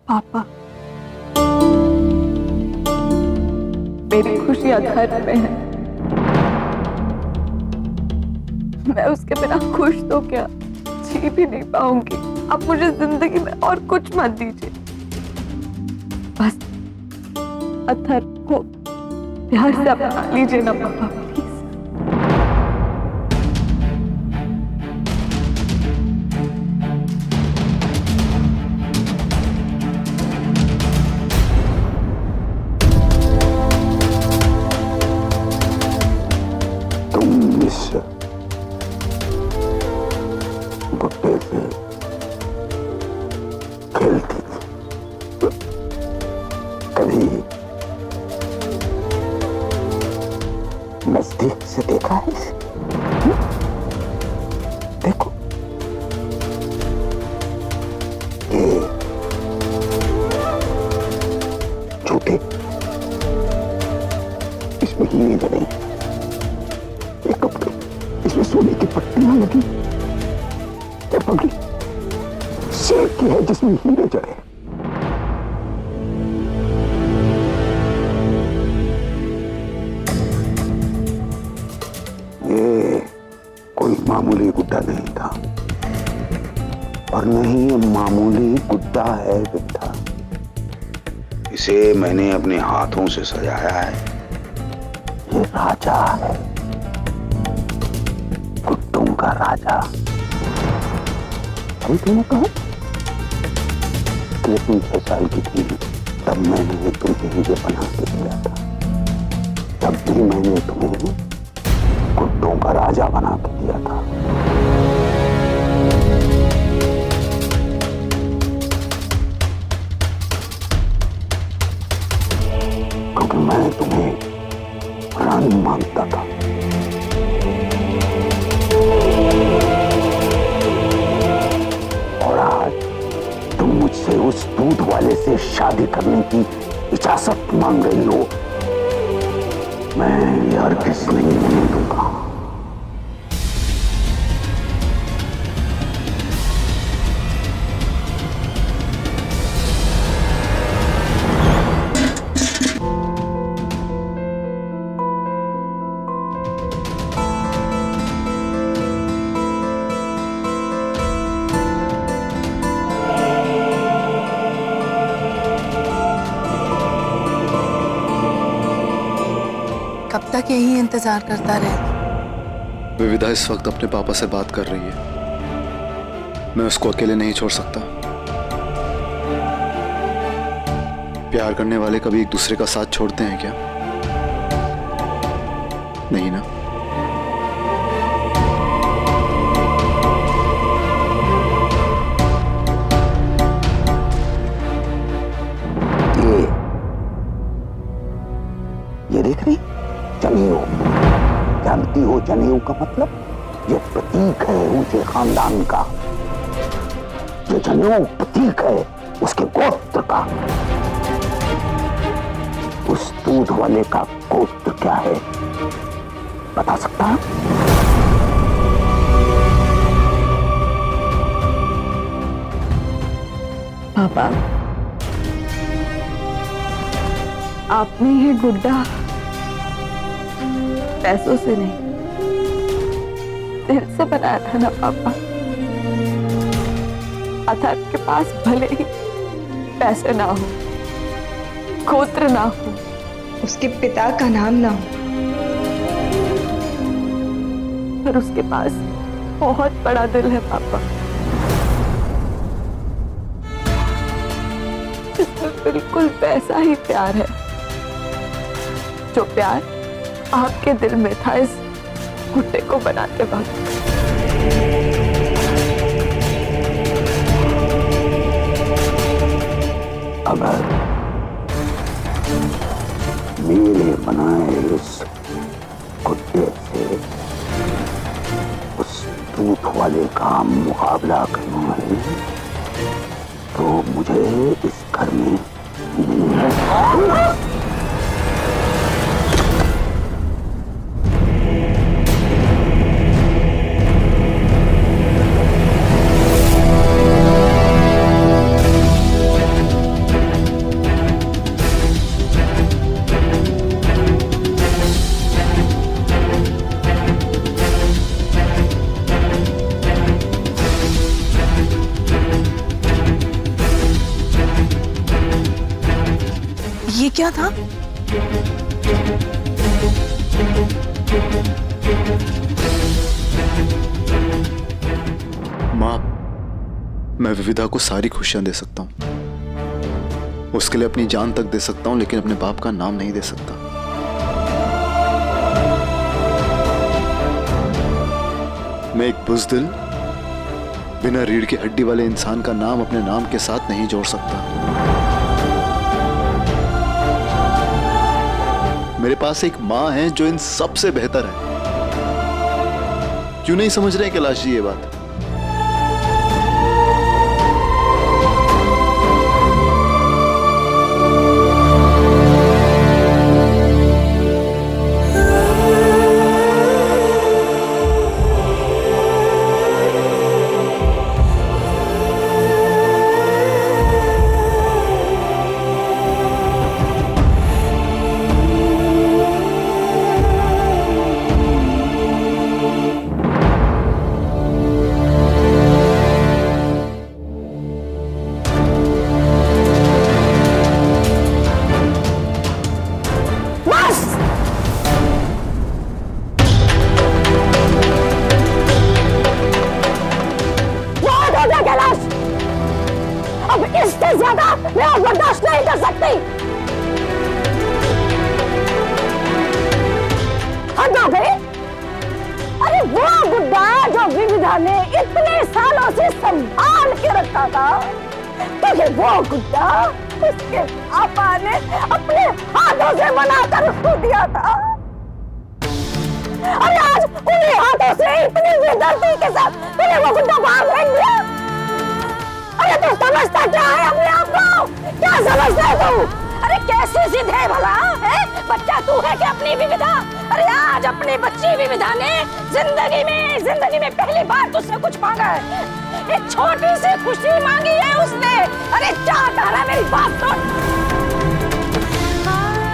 पापा, मेरी खुशियां घर में है। मैं उसके बिना खुश तो क्या जी भी नहीं पाऊंगी। अब मुझे जिंदगी में और कुछ मत दीजिए, बस अथर को प्यार से अपना लीजिए ना पापा, प्लीज। गुड्डे से खेलती थी, कभी नजदीक से देखा है इसे? देखो, ये झूठे, इसमें हीरे जड़े, ये कपड़े, इसमें सोने की पट्टियां लगी, ये पगड़ी शेर की है जिसमें हीरे जड़े। ये कोई मामूली गुड्डा नहीं था, और नहीं ये मामूली गुड्डा है विद्या। इसे मैंने अपने हाथों से सजाया है। ये राजा है, गुड्डों का राजा। अभी तूने कहा कि तुम 6 साल की थी तब मैंने तुम्हें हीरे बना के दिया था। तब भी मैंने तुम्हें गुड्डों का राजा बना के दिया था। क्योंकि मैं तुम्हें रानी मानता था। और आज तुम मुझसे उस दूध वाले से शादी करने की इजाजत मांग रही हो। मैं ये हरगिज़ नहीं होने दूंगा। कब तक यही इंतजार करता रहे? विविधा इस वक्त अपने पापा से बात कर रही है। मैं उसको अकेले नहीं छोड़ सकता। प्यार करने वाले कभी एक दूसरे का साथ छोड़ते हैं क्या? नहीं ना। ये देख रही जनेऊ, जानती हो जनेऊ का मतलब? ये प्रतीक है ऊंचे खानदान का। ये जनेऊ प्रतीक है उसके गोत्र का। उस दूध वाले का गोत्र क्या है बता सकता है? पापा, आपने ये गुड्डा पैसों से नहीं, दिल से बनाया था ना पापा। अथर के पास भले ही पैसे ना हो, गोत्र ना हो, उसके पिता का नाम ना हो, पर उसके पास बहुत बड़ा दिल है पापा, जिसमें बिल्कुल वैसा ही प्यार है जो प्यार आपके दिल में था इस गुड्डे को बनाते वक्त। अगर मेरे बनाए इस गुड्डे से उस दूध वाले का मुकाबला करना है तो मुझे इस घर में ये क्या था? माँ, मैं विविधा को सारी खुशियां दे सकता हूं, उसके लिए अपनी जान तक दे सकता हूं, लेकिन अपने बाप का नाम नहीं दे सकता। मैं एक बुज़दिल, बिना रीढ़ की हड्डी वाले इंसान का नाम अपने नाम के साथ नहीं जोड़ सकता। मेरे पास एक मां है जो इन सबसे बेहतर है। क्यों नहीं समझ रहे कैलाश जी ये बात? जिंदगी में पहली बार तुझसे कुछ मांगा है, एक छोटी सी खुशी मांगी है उसने। अरे चाहता है मेरी बात सुन।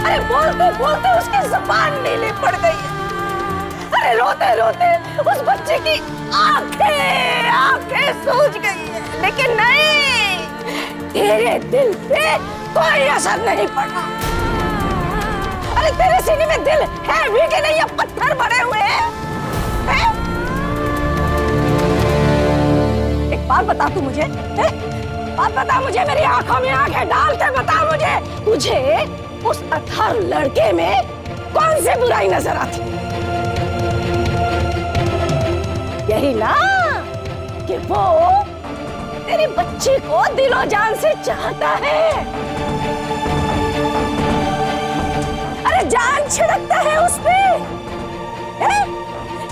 अरे बोलते बोलते उसकी जुबान नीली पड़ गई है। अरे रोते रोते उस बच्चे की आंखें सूज गई है, लेकिन नहीं, तेरे दिल पे कोई असर नहीं पड़ा। अरे तेरे सीने में दिल है भी कि नहीं, या पत्थर भरे हुए हैं? एक बात बता तू मुझे, बात बता मुझे, मेरी आंखों में आंखें डाल के बता मुझे, तुझे उस अथर लड़के में कौन सी बुराई नजर आती? यही ना कि वो तेरी बच्ची को दिलो जान से चाहता है। अरे जान छिड़कता है उस पे,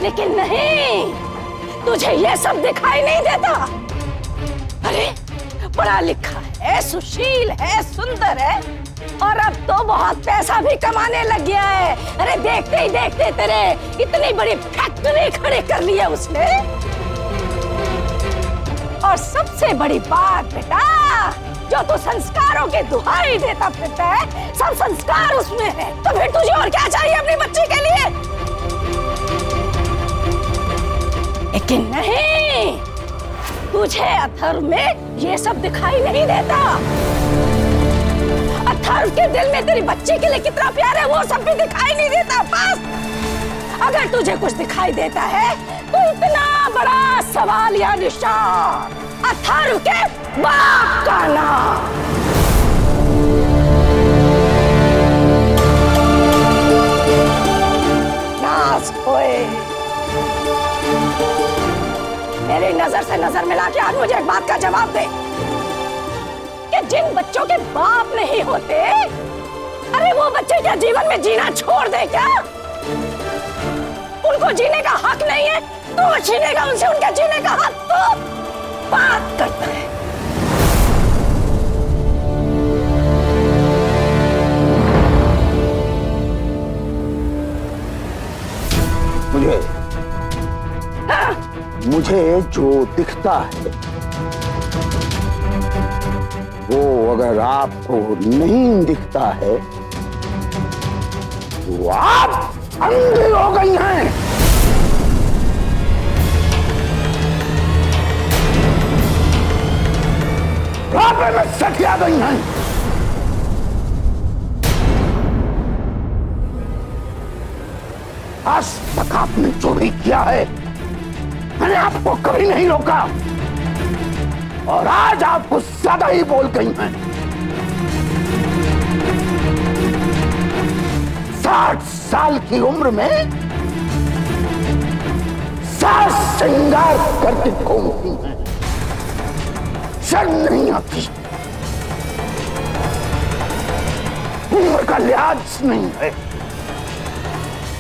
लेकिन नहीं, तुझे ये सब दिखाई नहीं देता। अरे पढ़ा लिखा है, सुशील है, सुंदर है, और अब तो बहुत पैसा भी कमाने लग गया है। अरे देखते ही देखते तेरे इतनी बड़ी फैक्ट्री खड़ी कर ली है उसने। और सबसे बड़ी बात बेटा, जो तू संस्कारों की दुहाई देता फिरता है, सब संस्कार उसमें है। तो फिर तुझे और क्या चाहिए अपनी बच्ची के लिए? लेकिन नहीं, तुझे अथर्व में ये सब दिखाई नहीं देता। अथर्व के दिल में तेरी बच्ची के लिए कितना प्यार है वो सब भी दिखाई नहीं देता। बस अगर तुझे कुछ दिखाई देता है तो इतना बड़ा सवाल या निशान, अथर्व के बाप का नाम। नाज होए, मेरी नजर से नजर मिला के आज मुझे एक बात का जवाब दे कि जिन बच्चों के बाप नहीं होते, अरे वो बच्चे क्या जीवन में जीना छोड़ दे क्या? उनको जीने का हक नहीं है तो छीनेगा उनसे उनका जीने का हक? तो बात करता है। मुझे जो दिखता है वो अगर आपको नहीं दिखता है तो आप अंधी हो गई हैं। रात में सठिया गई हैं। आज तक आपने जो भी किया है मैंने आपको कभी नहीं रोका, और आज आप कुछ ज्यादा ही बोल गई हैं। 60 साल की उम्र में सास श्रृंगार करके घूमती हैं, शर्म नहीं आती, उम्र का लिहाज नहीं है।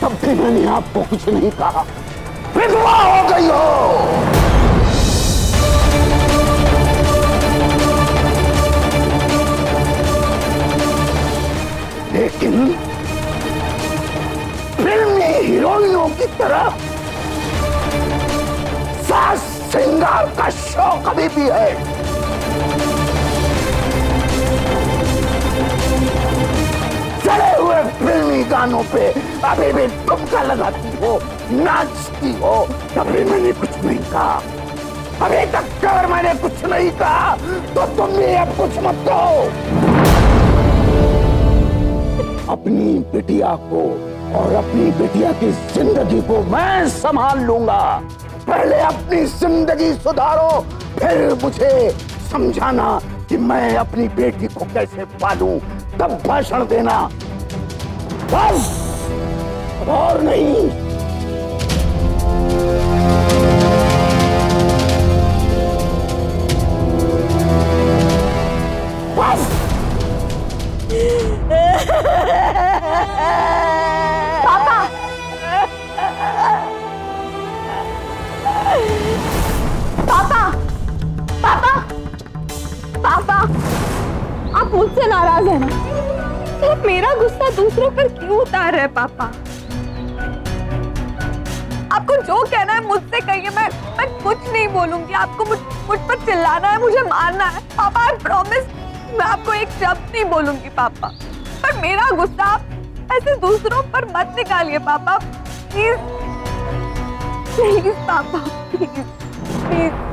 तब भी मैंने आपको कुछ नहीं कहा, विधवा हो गई हो। लेकिन फिल्मी हीरोइनों की तरह सास श्रृंगार का शौक अभी भी है। चले हुए फिल्मी गानों पे अभी भी ठुमका लगाती हो, नाचती हो। तभी मैंने कुछ नहीं कहा, अभी तक अगर मैंने कुछ नहीं कहा तो तुम भी अब कुछ मत कहो। अपनी बिटिया को और अपनी बिटिया की जिंदगी को मैं संभाल लूंगा। पहले अपनी जिंदगी सुधारो, फिर मुझे समझाना कि मैं अपनी बेटी को कैसे पालूं, तब भाषण देना, बस और नहीं। बस पापा, पापा, पापा, पापा, आप मुझसे नाराज हैं ना? सिर्फ मेरा गुस्सा दूसरों पर क्यों उतार रहे पापा? आपको जो कहना है मुझसे कहिए, मैं कुछ नहीं बोलूंगी। आपको मुझ पर चिल्लाना है, मुझे मारना है पापा, आई प्रॉमिस मैं आपको एक शब्द नहीं बोलूंगी पापा। पर मेरा गुस्सा आप ऐसे दूसरों पर मत निकालिए पापा, प्लीज प्लीज पापा, प्लीज प्लीज।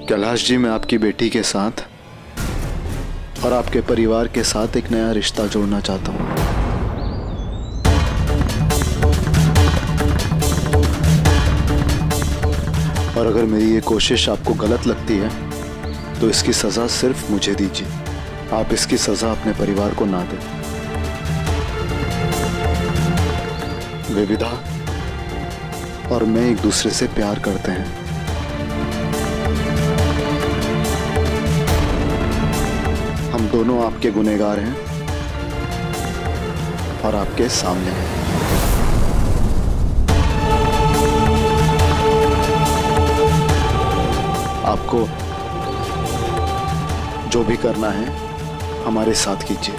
कैलाश जी, मैं आपकी बेटी के साथ और आपके परिवार के साथ एक नया रिश्ता जोड़ना चाहता हूं। और अगर मेरी ये कोशिश आपको गलत लगती है तो इसकी सजा सिर्फ मुझे दीजिए, आप इसकी सजा अपने परिवार को ना दें। विविधा और मैं एक दूसरे से प्यार करते हैं। हम दोनों आपके गुनहगार हैं और आपके सामने हैं। आपको जो भी करना है हमारे साथ कीजिए,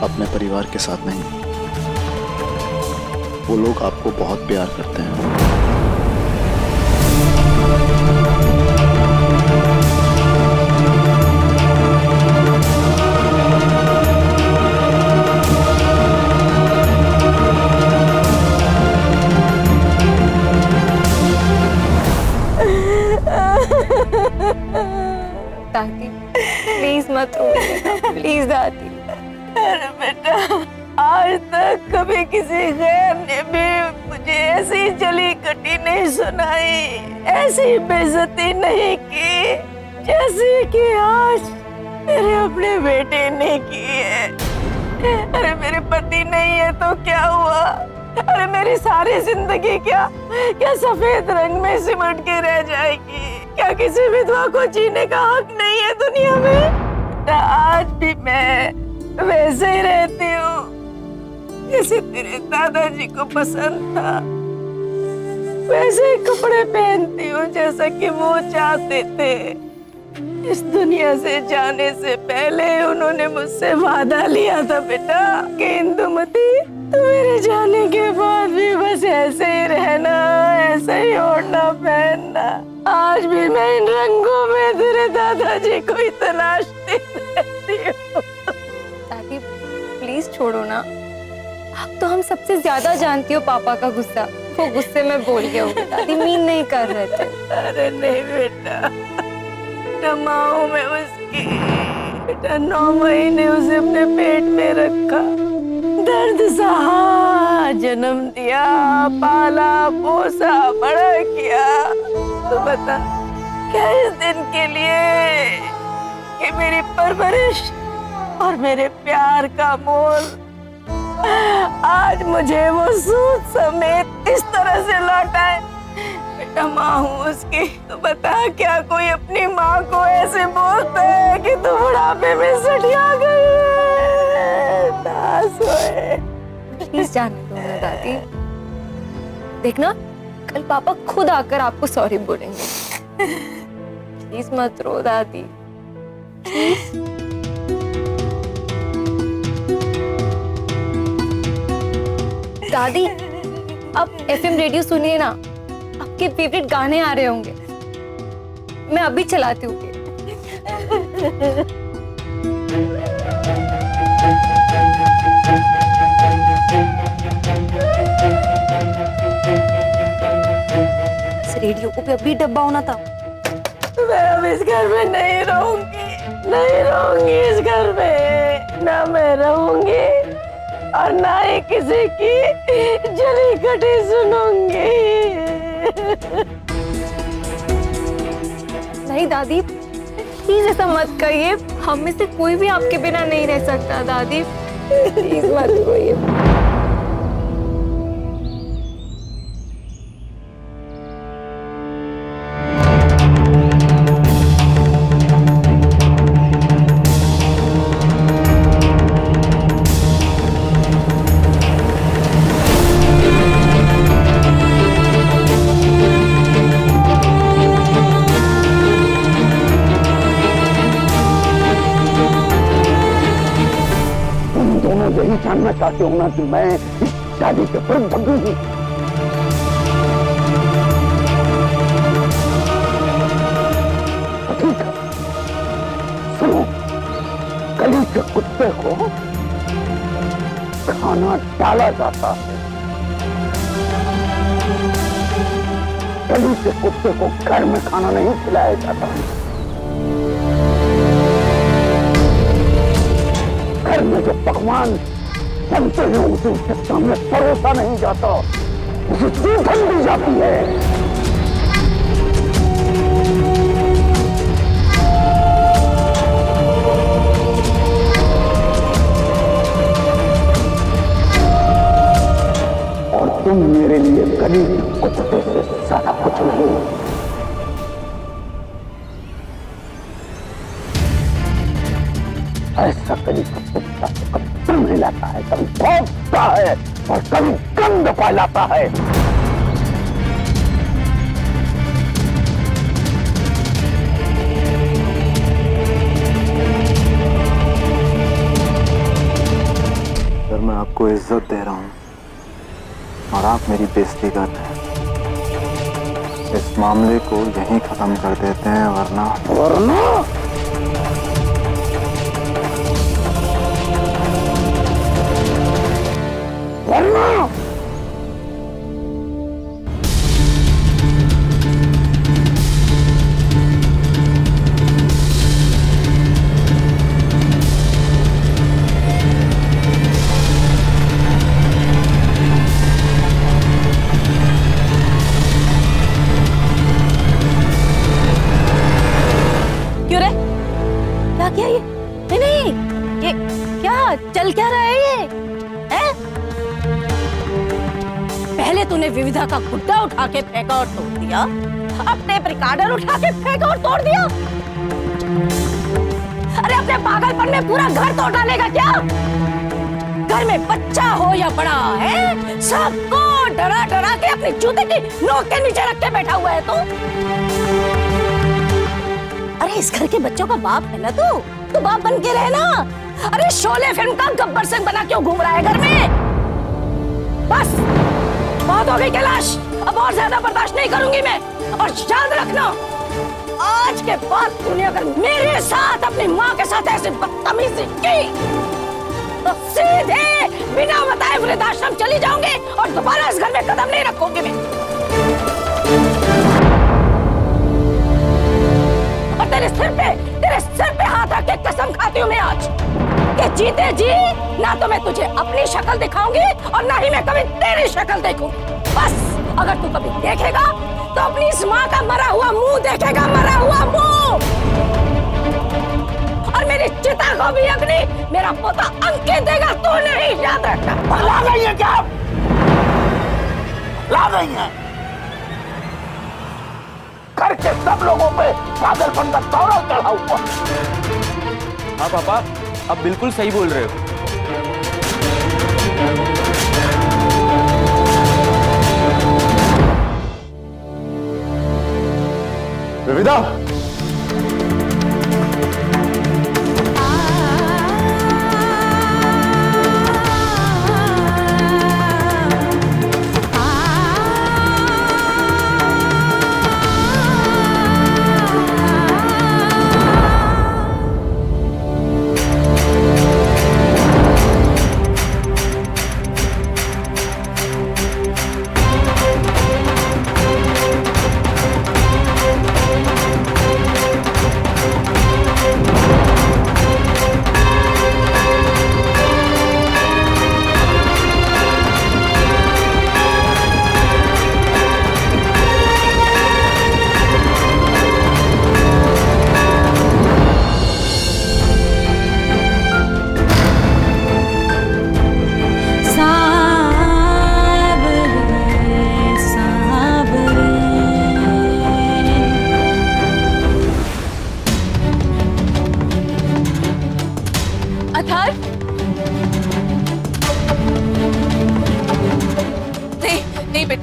अपने परिवार के साथ नहीं। वो लोग आपको बहुत प्यार करते हैं। दादी प्लीज मत रोइए, प्लीज दादी। अरे बेटा, आज तक कभी किसी गैर ने भी मुझे ऐसी जली कटी नहीं सुनाई, ऐसी बेइज्जती नहीं की जैसे कि आज मेरे अपने बेटे ने की है। अरे मेरे पति नहीं है तो क्या हुआ, अरे मेरी सारी जिंदगी क्या क्या सफेद रंग में सिमट के रह जाएगी? क्या किसी विधवा को जीने का हक नहीं है दुनिया में? आज भी मैं वैसे ही रहती हूँ जैसे तेरे दादाजी को पसंद था। वैसे ही कपड़े पहनती हूँ जैसा कि वो चाहते थे। इस दुनिया से जाने से पहले उन्होंने मुझसे वादा लिया था बेटा कि इंदुमती तू मेरे जाने के बाद भी बस ऐसे ही रहना, ऐसे ही ओढ़ना पहनना। आज भी मैं इन रंगों में तेरे दादाजी को ही तलाशती रहती हूँ। दादी प्लीज छोड़ो ना, आप तो हम सबसे ज्यादा जानती हो पापा का गुस्सा। वो गुस्से में बोल गया होगा, दादी मीन नहीं कर रहे थे। अरे नहीं बेटा, माँ हूँ मैं उसकी। बेटा 9 महीने उसे अपने पेट में रखा, दर्द सहा, जन्म दिया, पाला पोसा, बड़ा किया। तो बता क्या इस दिन के लिए कि मेरी परवरिश और मेरे प्यार का मोल आज मुझे वो सूद समेत इस तरह से लौटा है? बेटा माँ हूँ उसकी, तो बता क्या कोई अपनी माँ को ऐसे बोलता है कि तू बुढ़ापे में सठिया गई है? प्लीज जाने दो ना दादी। देखना कल पापा खुद आकर आपको सॉरी बोलेंगे। प्लीज मत रो दादी। दादी अब FM रेडियो सुनिए ना, आपके फेवरेट गाने आ रहे होंगे। मैं अभी चलाती हूँ। इस रेडियो को भी अभी डब्बा होना था। मैं अब इस घर में नहीं रहूंगी, नहीं रहूंगी इस घर में। ना मैं रहूंगी और ना ही किसी की जली कटी सुनूंगी। नहीं दादी प्लीज ऐसा मत कहिए। हम में से कोई भी आपके बिना नहीं रह सकता दादी। प्लीज मत कहिए। यही जानना चाहते हो ना कि मैं इस शादी के विरुद्ध हूँ? ठीक है, सुनो, गली के कुत्ते को खाना डाला जाता है, गली के कुत्ते को घर में खाना नहीं खिलाया जाता। घर में जो पकवान बनते हैं उसे उसके सामने परोसा नहीं जाता, उसे चूथन दी जाती है। और तुम मेरे लिए गली के कुत्ते से ज्यादा कुछ नहीं। ऐसा कभी कुत्ता कभी नहीं लाता है, कभी भौंकता है और कभी गंध फैलाता है। सर मैं आपको इज्जत दे रहा हूं और आप मेरी बेइज्जती कर रहे हैं। इस मामले को यहीं खत्म कर देते हैं, वरना क्यों रे? क्या किया ये? नहीं, ये क्या चल क्या रहा है ये? हैं? पहले तूने विविधा का गुड्डा उठा के फेंका और तोड़ दिया, अब टेप रिकॉर्डर उठा के फेंका और तोड़ दिया। अरे अपने पागलपन में पूरा घर तोड़ डालेगा क्या? घर में बच्चा हो या बड़ा है, सबको डरा डरा के अपनी जूते की नोक के नीचे रख के बैठा हुआ है तू। अरे इस घर के बच्चों का बाप है ना तू बाप बन के रहे ना। अरे शोले फिल्म का गब्बर सिंह बना क्यों घूम रहा है घर में? बस बहुत हो गई कैलाश, अब और ज्यादा बर्दाश्त नहीं करूंगी मैं। और याद रखना, आज के बाद तूने अगर मेरे साथ अपनी माँ के साथ ऐसी बदतमीजी की तो सीधे बिना बताए वृद्धाश्रम चली जाऊंगी और दोबारा इस घर में कदम नहीं रखूंगी मैं। और तेरे सिर पे हाथ रख के कसम खाती हूँ मैं आज कि जीते जी ना तो मैं तुझे अपनी शक्ल दिखाऊंगी और ना ही मैं कभी तेरी शक्ल देखूंगी। बस अगर तू कभी देखेगा तो अपनी इस माँ का मरा हुआ मुंह देखेगा, मरा हुआ मुंह। और मेरी चिता को भी अग्नि मेरा पोता अंकित देगा, तू नहीं, याद रखना। ला गई है क्या? ला गई है? घर के सब लोगों पे पागलपन का दौरा चढ़ा हुआ। हाँ पापा, आप बिल्कुल सही बोल रहे हो। विविधा,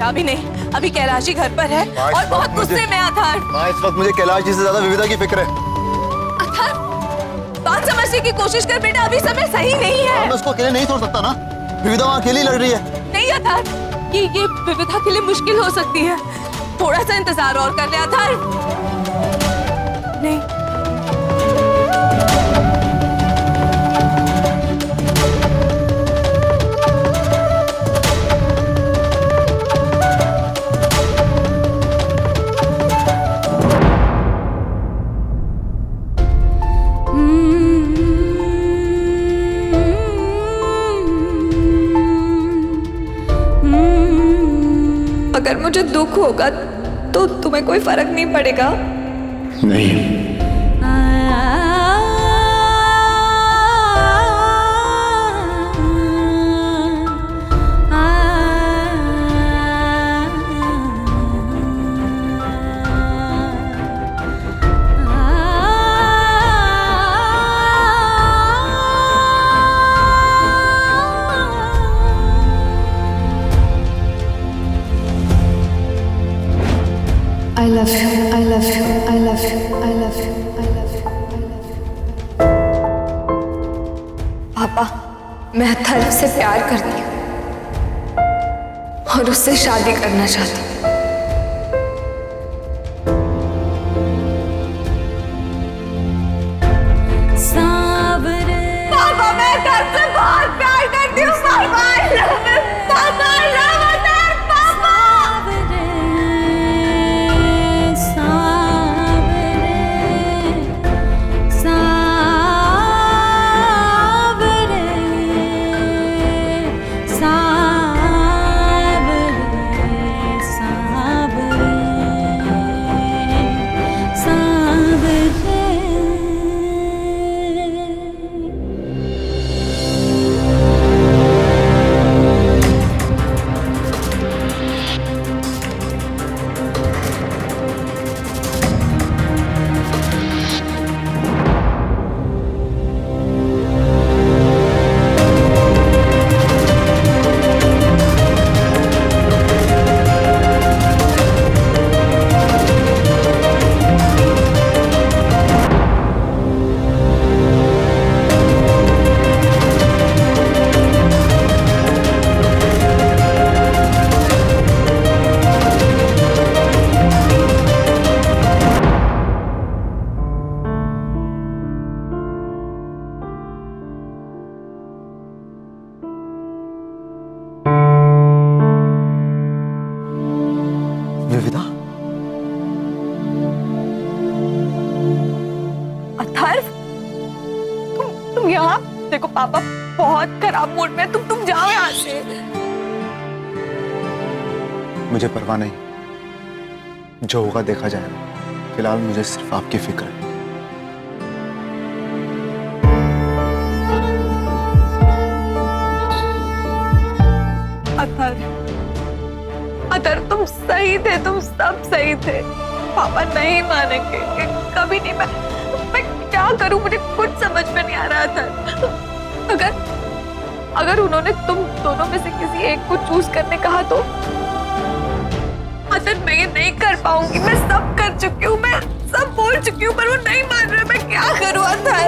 अभी नहीं, अभी कैलाशी घर पर है और बहुत गुस्से में अथर्व। हाँ, इस वक्त मुझे कैलाशी से ज्यादा विविधा की फिक्र है। अथर्व, बात समझने की कोशिश कर बेटा, अभी समय सही नहीं है। मैं उसको अकेले नहीं छोड़ सकता ना, विविधा वहाँ अकेली लड़ रही है। नहीं अथर्व, ये विविधा के लिए मुश्किल हो सकती है, थोड़ा सा इंतजार और कर ले अथर्व। नहीं, अगर मुझे दुख होगा तो तुम्हें कोई फर्क नहीं पड़ेगा? नहीं। I love you, I love you, I love you, I love you, I love you, I love you. पापा, मैं अथर्व से प्यार करती हूँ और उससे शादी करना चाहती हूँ। पापा, मैं अथर्व से बहुत प्यार करती हूँ। पापा, तुम यहाँ देखो, पापा बहुत खराब मूड में, तुम जाओ यहाँ से। मुझे परवाह नहीं, जो होगा देखा जाएगा। फिलहाल मुझे सिर्फ आपकी फिक्र है। अतर तुम सही थे, तुम सब सही थे। पापा नहीं मानेंगे, कभी नहीं। मैं क्या करूं, मुझे कुछ समझ में नहीं आ रहा था। अगर उन्होंने तुम दोनों में से किसी एक को चूज करने कहा तो अतर मैं ये नहीं कर पाऊंगी। मैं सब कर चुकी हूँ, मैं सब बोल चुकी हूँ, पर वो नहीं मान रहे। मैं क्या करूँ अतर?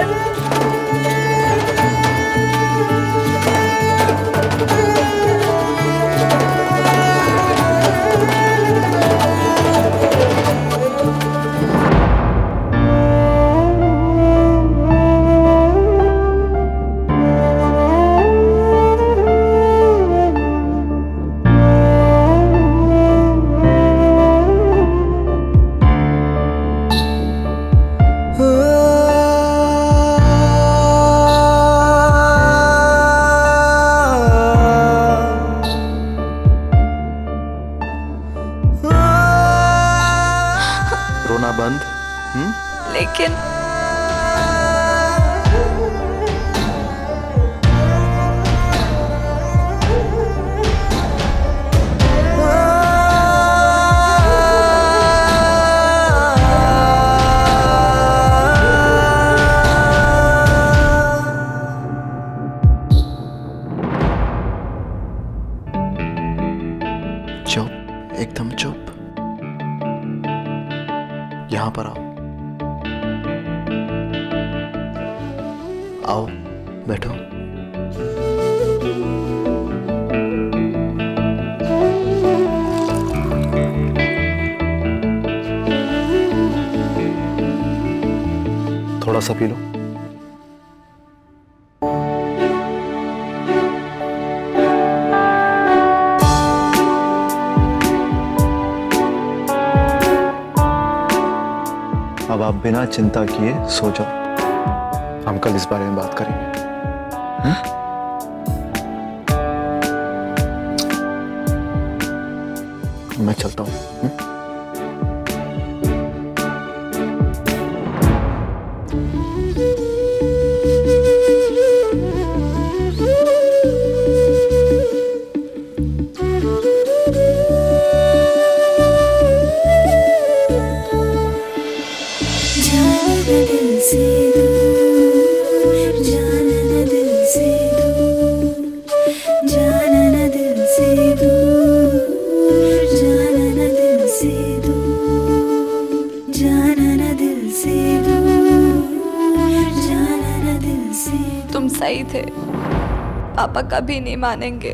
बंद। लेकिन चुप, एकदम चुप। यहाँ पर आओ, बैठो। थोड़ा सा पी लो। अब आप बिना चिंता किए सो जाओ, हम कल इस बारे में बात करेंगे। मैं चलता हूँ। तुम सही थे, पापा कभी नहीं मानेंगे।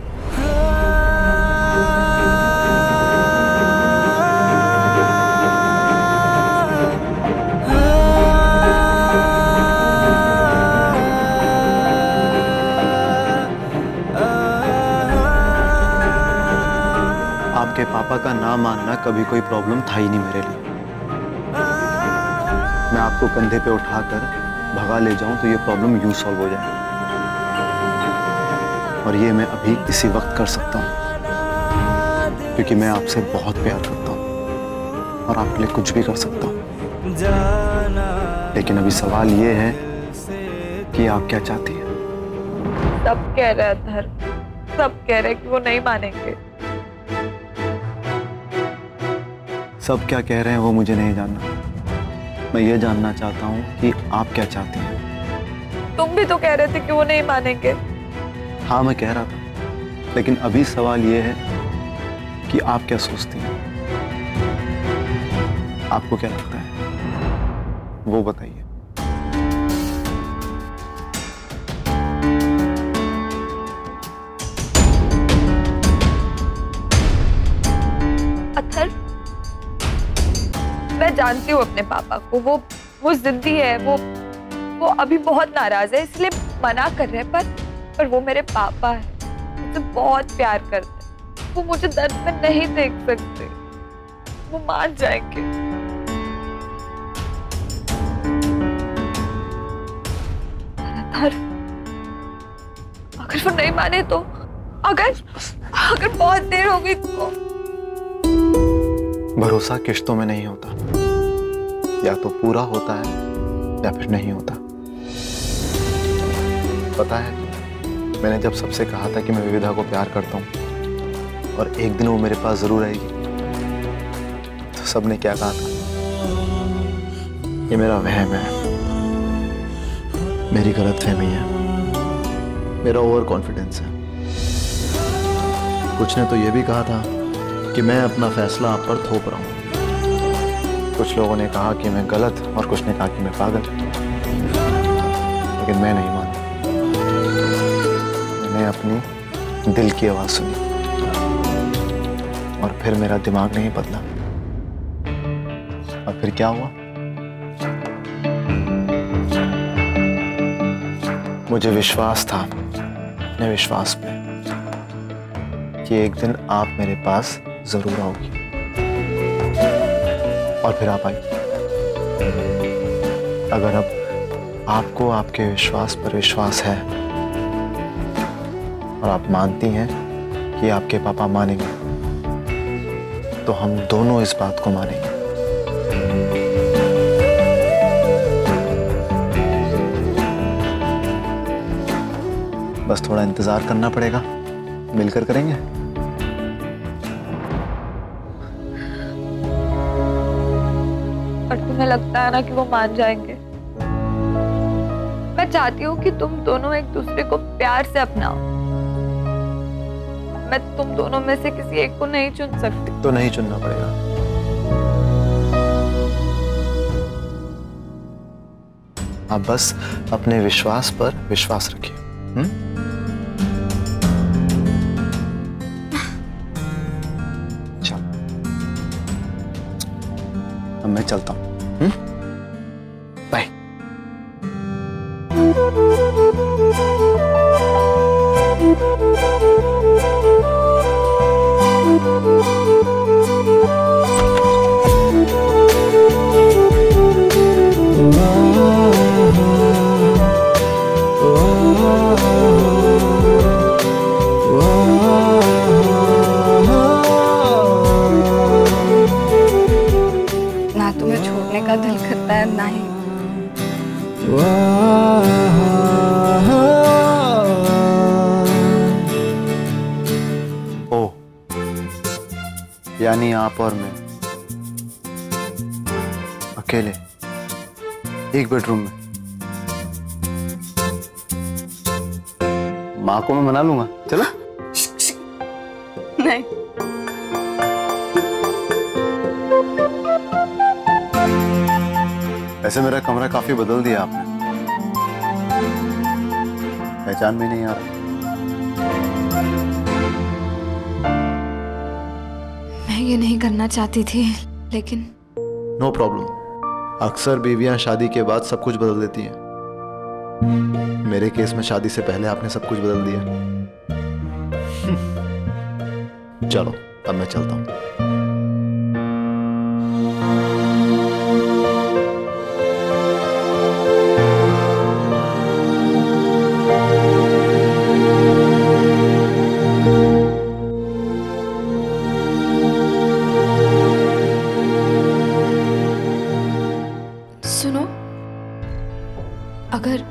आपके पापा का ना मानना कभी कोई प्रॉब्लम था ही नहीं मेरे लिए। मैं आपको कंधे पे उठाकर भगा ले जाऊं तो ये प्रॉब्लम यूं सॉल्व हो जाए, और ये मैं अभी इसी वक्त कर सकता हूं, क्योंकि मैं आपसे बहुत प्यार करता हूं और आपके लिए कुछ भी कर सकता हूं। लेकिन अभी सवाल ये है कि आप क्या चाहती हैं? सब कह रहे हैं धर्म, सब कह रहे हैं कि वो नहीं मानेंगे। सब क्या कह रहे हैं वो मुझे नहीं जानना। मैं ये जानना चाहता हूँ कि आप क्या चाहती हैं। तुम भी तो कह रहे थे कि वो नहीं मानेंगे। हाँ, मैं कह रहा था, लेकिन अभी सवाल ये है कि आप क्या सोचती हैं। आपको क्या लगता है वो बताइए। अथर, मैं जानती हूँ अपने पापा को, वो जिद्दी है, वो अभी बहुत नाराज है, इसलिए मना कर रहे हैं। पर वो मेरे पापा है, मुझे बहुत प्यार करते हैं। वो मुझे दर्द में नहीं देख सकते, वो मान जाएंगे। अगर वो नहीं माने तो, अगर बहुत देर हो गई तो? भरोसा किश्तों में नहीं होता, या तो पूरा होता है या फिर नहीं होता। पता है, मैंने जब सबसे कहा था कि मैं विविधा को प्यार करता हूँ और एक दिन वो मेरे पास जरूर आएगी, तो सबने क्या कहा था? ये मेरा वहम है, मेरी गलतफहमी है, मेरा ओवर कॉन्फिडेंस है। कुछ ने तो ये भी कहा था कि मैं अपना फैसला आप पर थोप रहा हूँ। कुछ लोगों ने कहा कि मैं गलत और कुछ ने कहा कि मैं पागल, लेकिन मैं नहीं माना। मैंने अपनी दिल की आवाज सुनी और फिर मेरा दिमाग नहीं बदला। और फिर क्या हुआ? मुझे विश्वास था अपने विश्वास पे कि एक दिन आप मेरे पास जरूर आओगी, और फिर आप आई। अगर अब आपको आपके विश्वास पर विश्वास है और आप मानती हैं कि आपके पापा मानेंगे, तो हम दोनों इस बात को मानेंगे। बस थोड़ा इंतजार करना पड़ेगा, मिलकर करेंगे। और तुम्हें लगता है ना कि वो मान जाएंगे? मैं चाहती हूँ कि तुम दोनों एक दूसरे को प्यार से अपनाओ। मैं तुम दोनों में से किसी एक को नहीं चुन सकती। तो नहीं चुनना पड़ेगा। आप बस अपने विश्वास पर विश्वास रखिए। अब मैं चलता हूँ। बाय। ना तुम्हें छोड़ने का दिल करता है, ना ही। ओ, यानी आप और मैं अकेले एक बेडरूम में। माँ को मैं मना लूंगा, चलो। नहीं। वैसे मेरा कमरा काफी बदल दिया आपने, पहचान में नहीं आ रहा। मैं ये नहीं करना चाहती थी, लेकिन नो प्रॉब्लम। अक्सर बीवियां शादी के बाद सब कुछ बदल देती हैं। मेरे केस में शादी से पहले आपने सब कुछ बदल दिया। चलो अब मैं चलता हूं। सुनो, अगर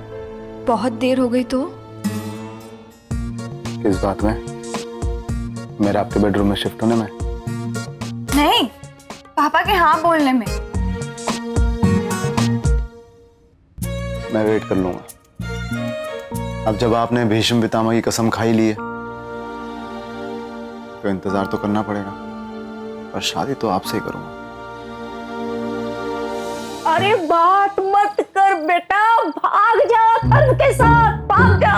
बहुत देर हो गई तो? किस बात में? मेरा आपके बेडरूम में शिफ्ट होने में? नहीं, पापा के हाँ बोलने में। मैं वेट कर लूंगा। अब जब आपने भीष्म पितामह की कसम खाई ली है, तो इंतजार तो करना पड़ेगा, और शादी तो आपसे ही करूंगा। अरे बात मत कर बेटा, भाग जा अथर्व के साथ, भाग जा।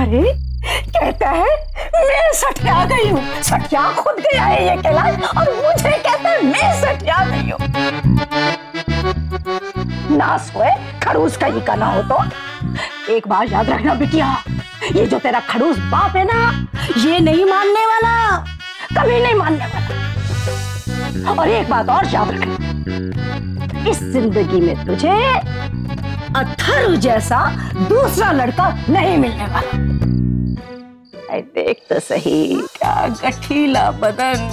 अरे कहता है मैं सठिया गई हूँ। सठिया खुद गया है ये कैलाश, और मुझे कहता है मैं सठिया गई हूँ। नास हुए खड़ूस का ही का ना हो तो। एक बात याद रखना बिटिया, ये जो तेरा खड़ूस बाप है ना, ये नहीं मानने वाला, कभी नहीं मानने वाला। और एक बात और याद रखना, इस जिंदगी में तुझे अथर्व जैसा दूसरा लड़का नहीं मिलने वाला। देख तो सही, क्या गठीला बदन,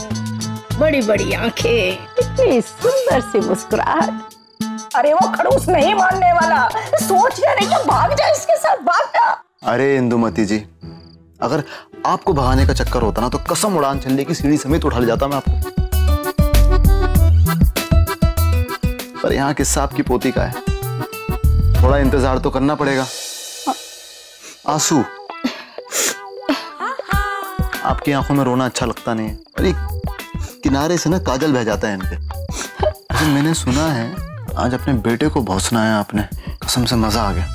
बड़ी बड़ी आंखें, इतनी सुंदर सी मुस्कुराहट। अरे वो खड़ूस नहीं मानने वाला, सोच रहे क्या भाग जा इसके साथ, भाग जा। अरे इंदुमती जी, अगर आपको भगाने का चक्कर होता ना तो कसम उड़ान चलने की सीढ़ी समेत उठा ले जाता मैं आपको। पर यहाँ किस्सा आपकी पोती का है, थोड़ा इंतजार तो करना पड़ेगा। आंसू, आपकी आंखों में रोना अच्छा लगता नहीं है। अरे किनारे से ना काजल बह जाता है इनके। अच्छा, मैंने सुना है आज अपने बेटे को बहुत सुनाया आपने, कसम से मजा आ गया।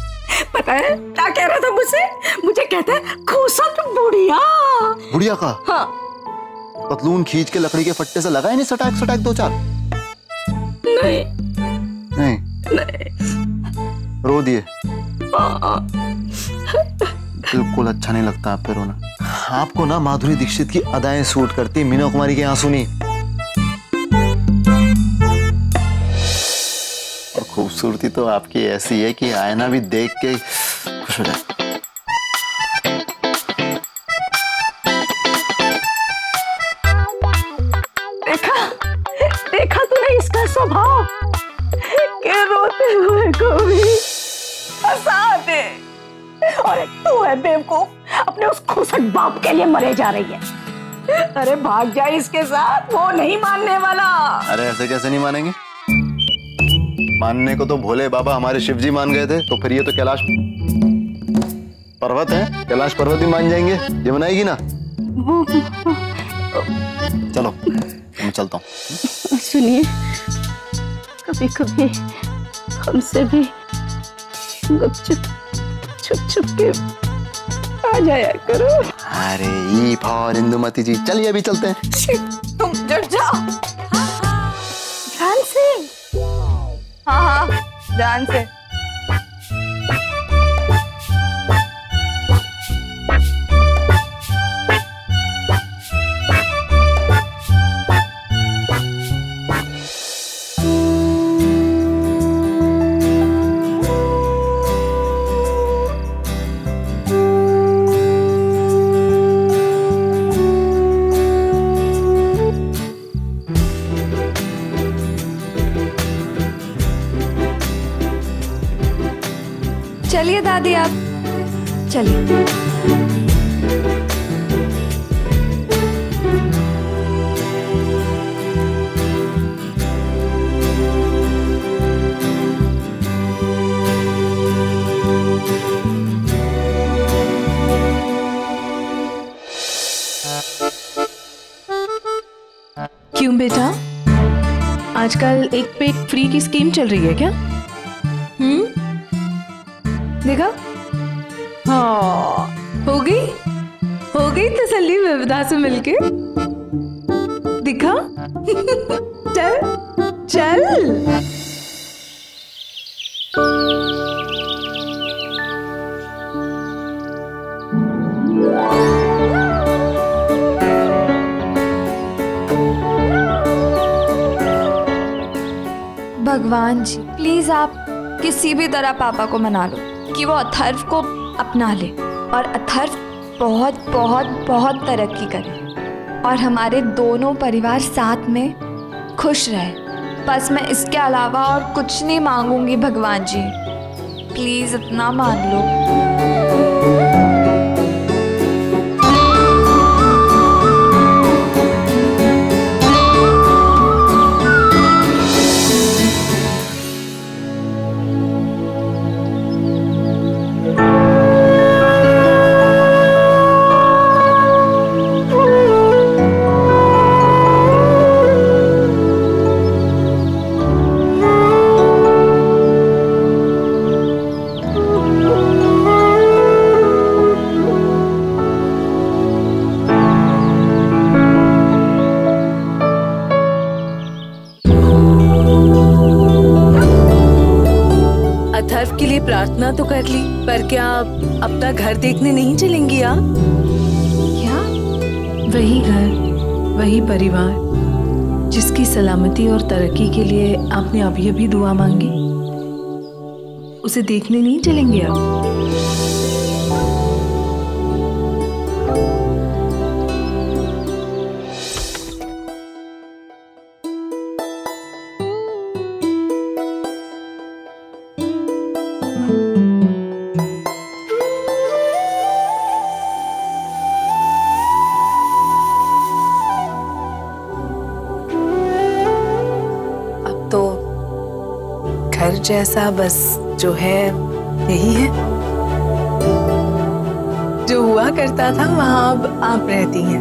पता है क्या कह रहा था मुझसे? मुझे कहता है खूसट बुढ़िया। बुढ़िया का? हाँ। पतलून खींच के लकड़ी के फट्टे से लगाए नहीं सटाक सटाक दो चार? नहीं नहीं, रो दिए? बिल्कुल अच्छा नहीं लगता आप पे रोना। आपको ना माधुरी दीक्षित की अदाएं सूट करती, मीना कुमारी के आंसू नहीं। और खूबसूरती तो आपकी ऐसी है कि आईना भी देख के खुश हो जाए। देखा देखा तूने इसका स्वभाव, के रोते हुए को भी हंसा दे। और तू है बेवकूफ, अपने उस खुसट बाप के लिए मरे जा रही है। अरे भाग जा इसके साथ, वो नहीं मानने वाला। अरे ऐसे कैसे नहीं मानेंगे? मानने को तो भोले बाबा हमारे शिव जी मान गए थे, तो फिर ये तो कैलाश पर्वत है, कैलाश पर्वत भी मान जाएंगे। ये मनाएगी ना? चलो मैं चलता हूँ। सुनिए, कभी कभी हमसे भी गुपचुप छुप छुप के आ जाया करो। अरे ई फॉर इंदुमती जी, चलिए अभी चलते हैं। तुम जट जाओ। ध्यान से। हाँ हाँ, ध्यान से। चलिए दादी, आप चलिए। क्यों बेटा, आजकल एक पे एक फ्री की स्कीम चल रही है क्या? देखा? हाँ, हो गई तसल्ली विविधा से मिलके। दिखा? चल चल। भगवान जी, प्लीज आप किसी भी तरह पापा को मना लो कि वो अथर्व को अपना ले और अथर्व बहुत बहुत बहुत तरक्की करे और हमारे दोनों परिवार साथ में खुश रहे। बस मैं इसके अलावा और कुछ नहीं मांगूंगी भगवान जी, प्लीज इतना मान लो। लिए प्रार्थना तो कर ली, पर क्या अपना घर देखने नहीं चलेंगी आप? क्या? वही घर, वही परिवार जिसकी सलामती और तरक्की के लिए आपने अभी अभी दुआ मांगी, उसे देखने नहीं चलेंगे आप? घर जैसा बस जो है यही है, जो हुआ करता था वहां अब आप रहती हैं।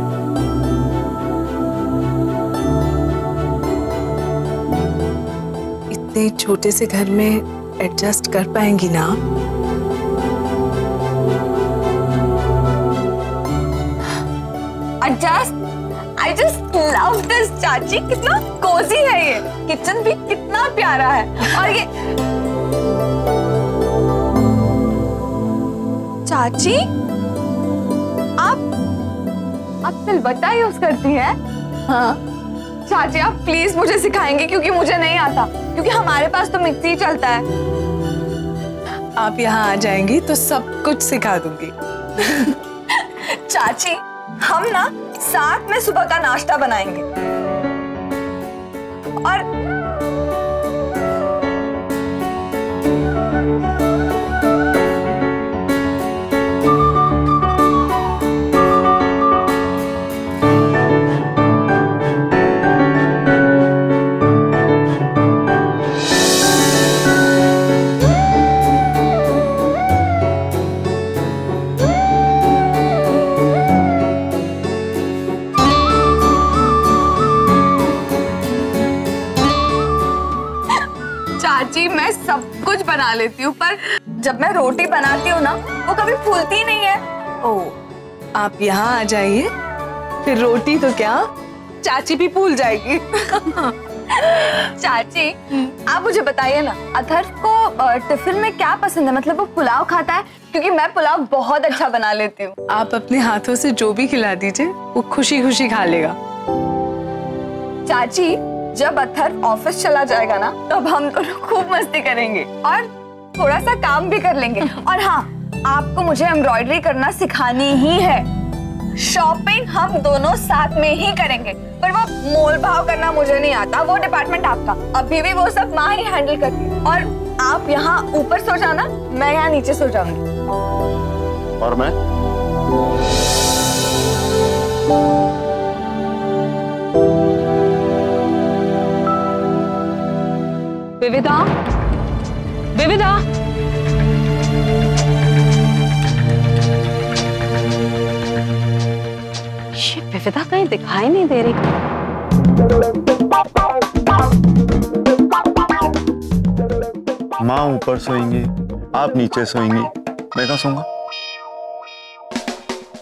इतने छोटे से घर में एडजस्ट कर पाएंगी ना आप? Adjust? I just love this चाची, कितना कोजी है ये, किचन भी कितना प्यारा है। और ये चाची, आप सिलबट्टा यूज करती हैं? हाँ चाची, आप प्लीज मुझे सिखाएंगे क्योंकि मुझे नहीं आता, क्योंकि हमारे पास तो मिक्सी ही चलता है। आप यहाँ आ जाएंगी तो सब कुछ सिखा दूंगी। चाची, हम ना साथ में सुबह का नाश्ता बनाएंगे और चाची, मैं सब कुछ बना लेती हूँ, पर जब मैं रोटी बनाती हूँ ना, वो कभी फूलती नहीं है। ओह, आप यहाँ आ जाइए, फिर रोटी तो क्या, चाची भी भूल जाएगी। चाची, आप मुझे बताइए ना, अथर्व को टिफिन में क्या पसंद है? मतलब वो पुलाव खाता है? क्योंकि मैं पुलाव बहुत अच्छा बना लेती हूँ। आप अपने हाथों से जो भी खिला दीजिए, वो खुशी खुशी खा लेगा। चाची, जब अथर्व ऑफिस चला जाएगा ना, तब हम दोनों खूब मस्ती करेंगे और थोड़ा सा काम भी कर लेंगे। और हाँ, आपको मुझे एम्ब्रॉयडरी करना सिखानी ही है। शॉपिंग हम दोनों साथ में ही करेंगे, पर वो मोल भाव करना मुझे नहीं आता, वो डिपार्टमेंट आपका। अभी भी वो सब माँ ही हैंडल करती है। और आप यहाँ ऊपर सो जाना, मैं यहाँ नीचे सो जाऊंगी। और मैं? विविधा, विविधा, ये विविधा कहीं दिखाई नहीं दे रही। माँ ऊपर सोएंगी, आप नीचे सोएंगी, मैं कहाँ सोऊंगा?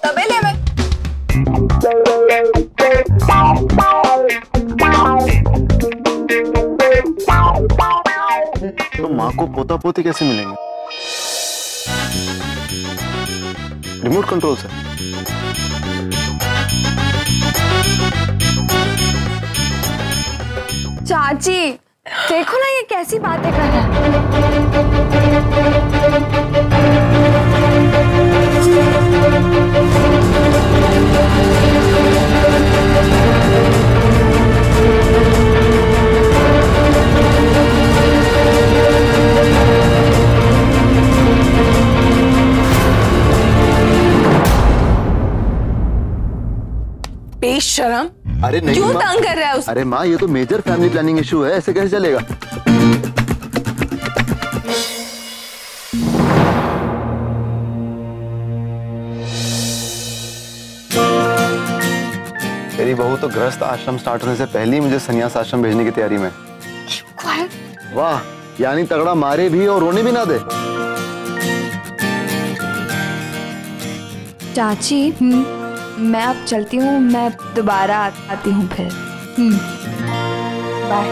तबेले में। तो माँ को पोता पोती कैसे मिलेंगे? रिमोट कंट्रोल से। चाची, देखो ना ये कैसी बातें कर रहा है। बेशरम, अरे नहीं क्यों माँ, तंग कर रहा है उसको? अरे माँ, ये तो मेजर फैमिली प्लानिंग इशू है, ऐसे कैसे चलेगा? तेरी बहू तो गृहस्थ आश्रम स्टार्ट होने से पहले ही मुझे संन्यास आश्रम भेजने की तैयारी में। वाह, यानी तगड़ा मारे भी और रोने भी ना दे। चाची, मैं अब चलती हूँ, मैं दोबारा आती हूँ फिर। बाय।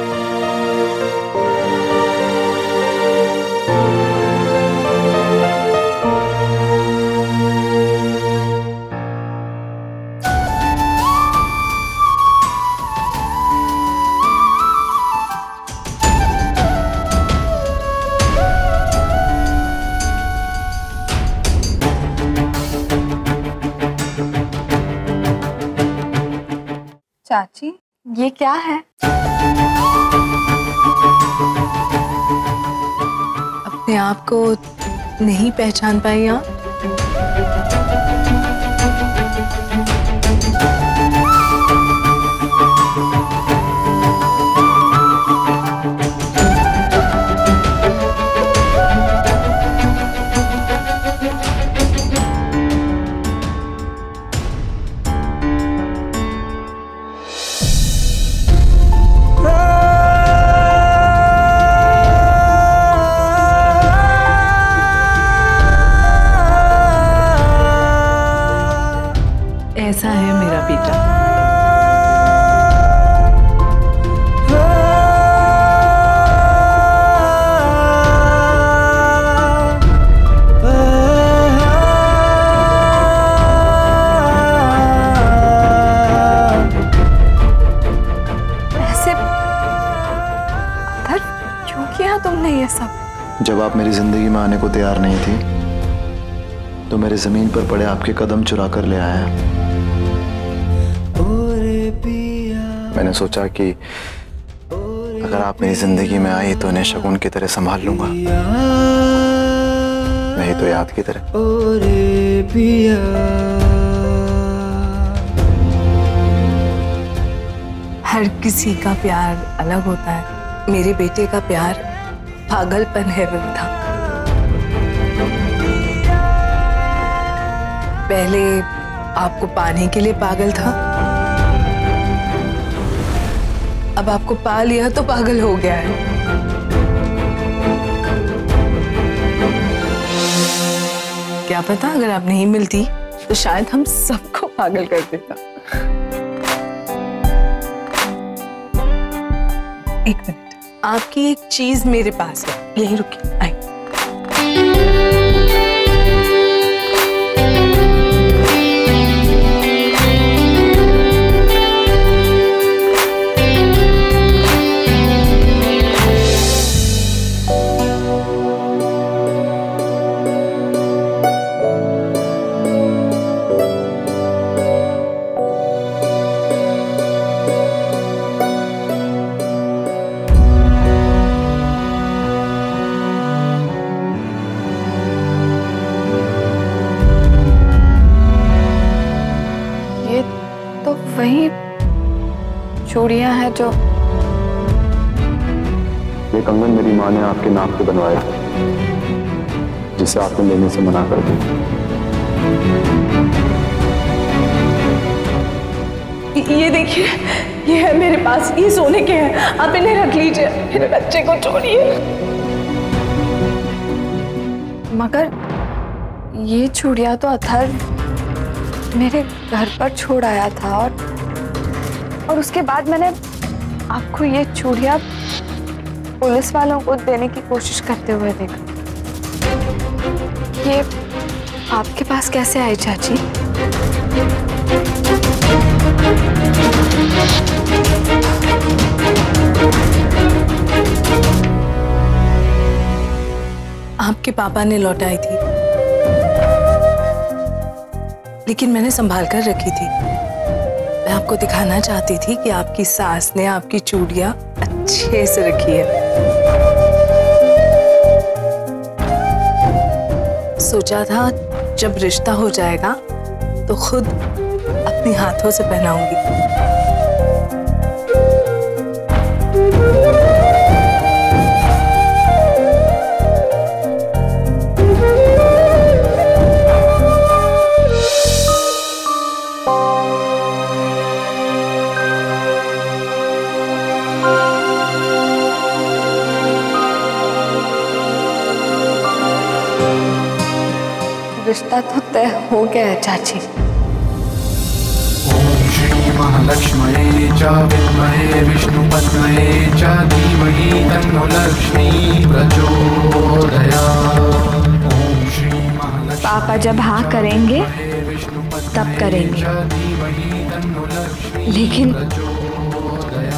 चाची, ये क्या है? अपने आप को नहीं पहचान पाई आप? ऐसा है मेरा बेटा। ऐसे अथर्व, क्यों किया तुमने ये सब? जब आप मेरी जिंदगी में आने को तैयार नहीं थी तो मेरे जमीन पर पड़े आपके कदम चुरा कर ले आया। मैंने सोचा कि अगर आप मेरी जिंदगी में आई तो उन्हें शगुन की तरह संभाल लूंगा, नहीं तो याद की तरह। हर किसी का प्यार अलग होता है। मेरे बेटे का प्यार पागलपन है विविधा। पहले आपको पाने के लिए पागल था, अब आपको पा लिया तो पागल हो गया है। क्या पता अगर आप नहीं मिलती तो शायद हम सबको पागल कर देता। एक मिनट, आपकी एक चीज मेरे पास है, यहीं रुकिए, आई। वही चूड़ियां हैं जो ये कंगन मेरी माँ ने आपके नाम पे बनवाया, जिसे आपने लेने से मना कर दिया। ये देखिए, ये है मेरे पास, ये सोने के हैं, आप इन्हें रख लीजिए, मेरे बच्चे को छोड़िए। मगर ये चूड़ियां तो अथर्व मेरे घर पर छोड़ आया था और उसके बाद मैंने आपको ये चूड़ियां पुलिस वालों को देने की कोशिश करते हुए देखा। ये आपके पास कैसे आई चाची? आपके पापा ने लौटाई थी, लेकिन मैंने संभाल कर रखी थी। मैं आपको दिखाना चाहती थी कि आपकी सास ने आपकी चूड़ियां अच्छे से रखी है। सोचा था जब रिश्ता हो जाएगा तो खुद अपने हाथों से पहनाऊंगी। रिश्ता तो तय हो गया है चाची। ओम श्री महालक्ष्मी च विद्महे विष्णुपत्नी च धीमहि तन्नो लक्ष्मी प्रचोदयात्। ओम श्री महालक्ष्मी। पापा जब हाँ करेंगे तब करेंगे, लेकिन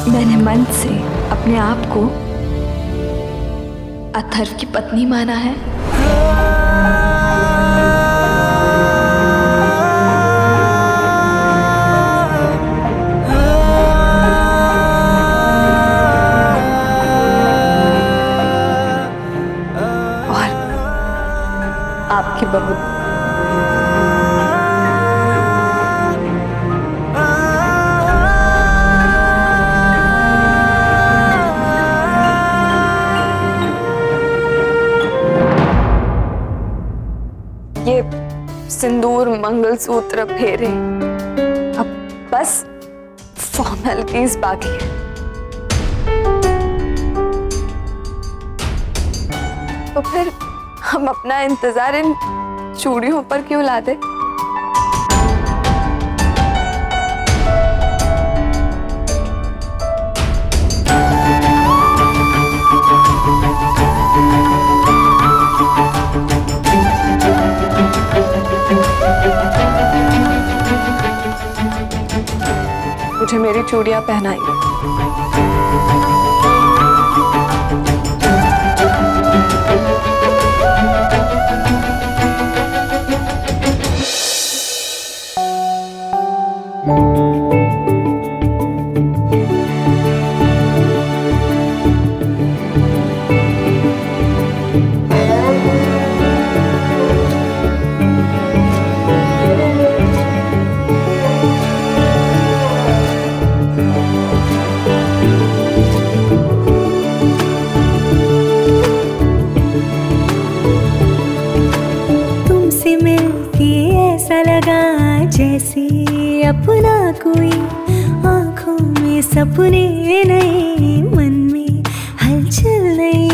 मैंने मन से अपने आप को अथर्व की पत्नी माना है। मंगलसूत्र फेरे, अब बस फॉर्मेलिटीज बाकी है। तो फिर हम अपना इंतजार इन चूड़ियों पर क्यों ला दे? मुझे मेरी चूड़ियां पहनाई। जैसे अपना कोई, आंखों में सपने नए, मन में हलचल नई।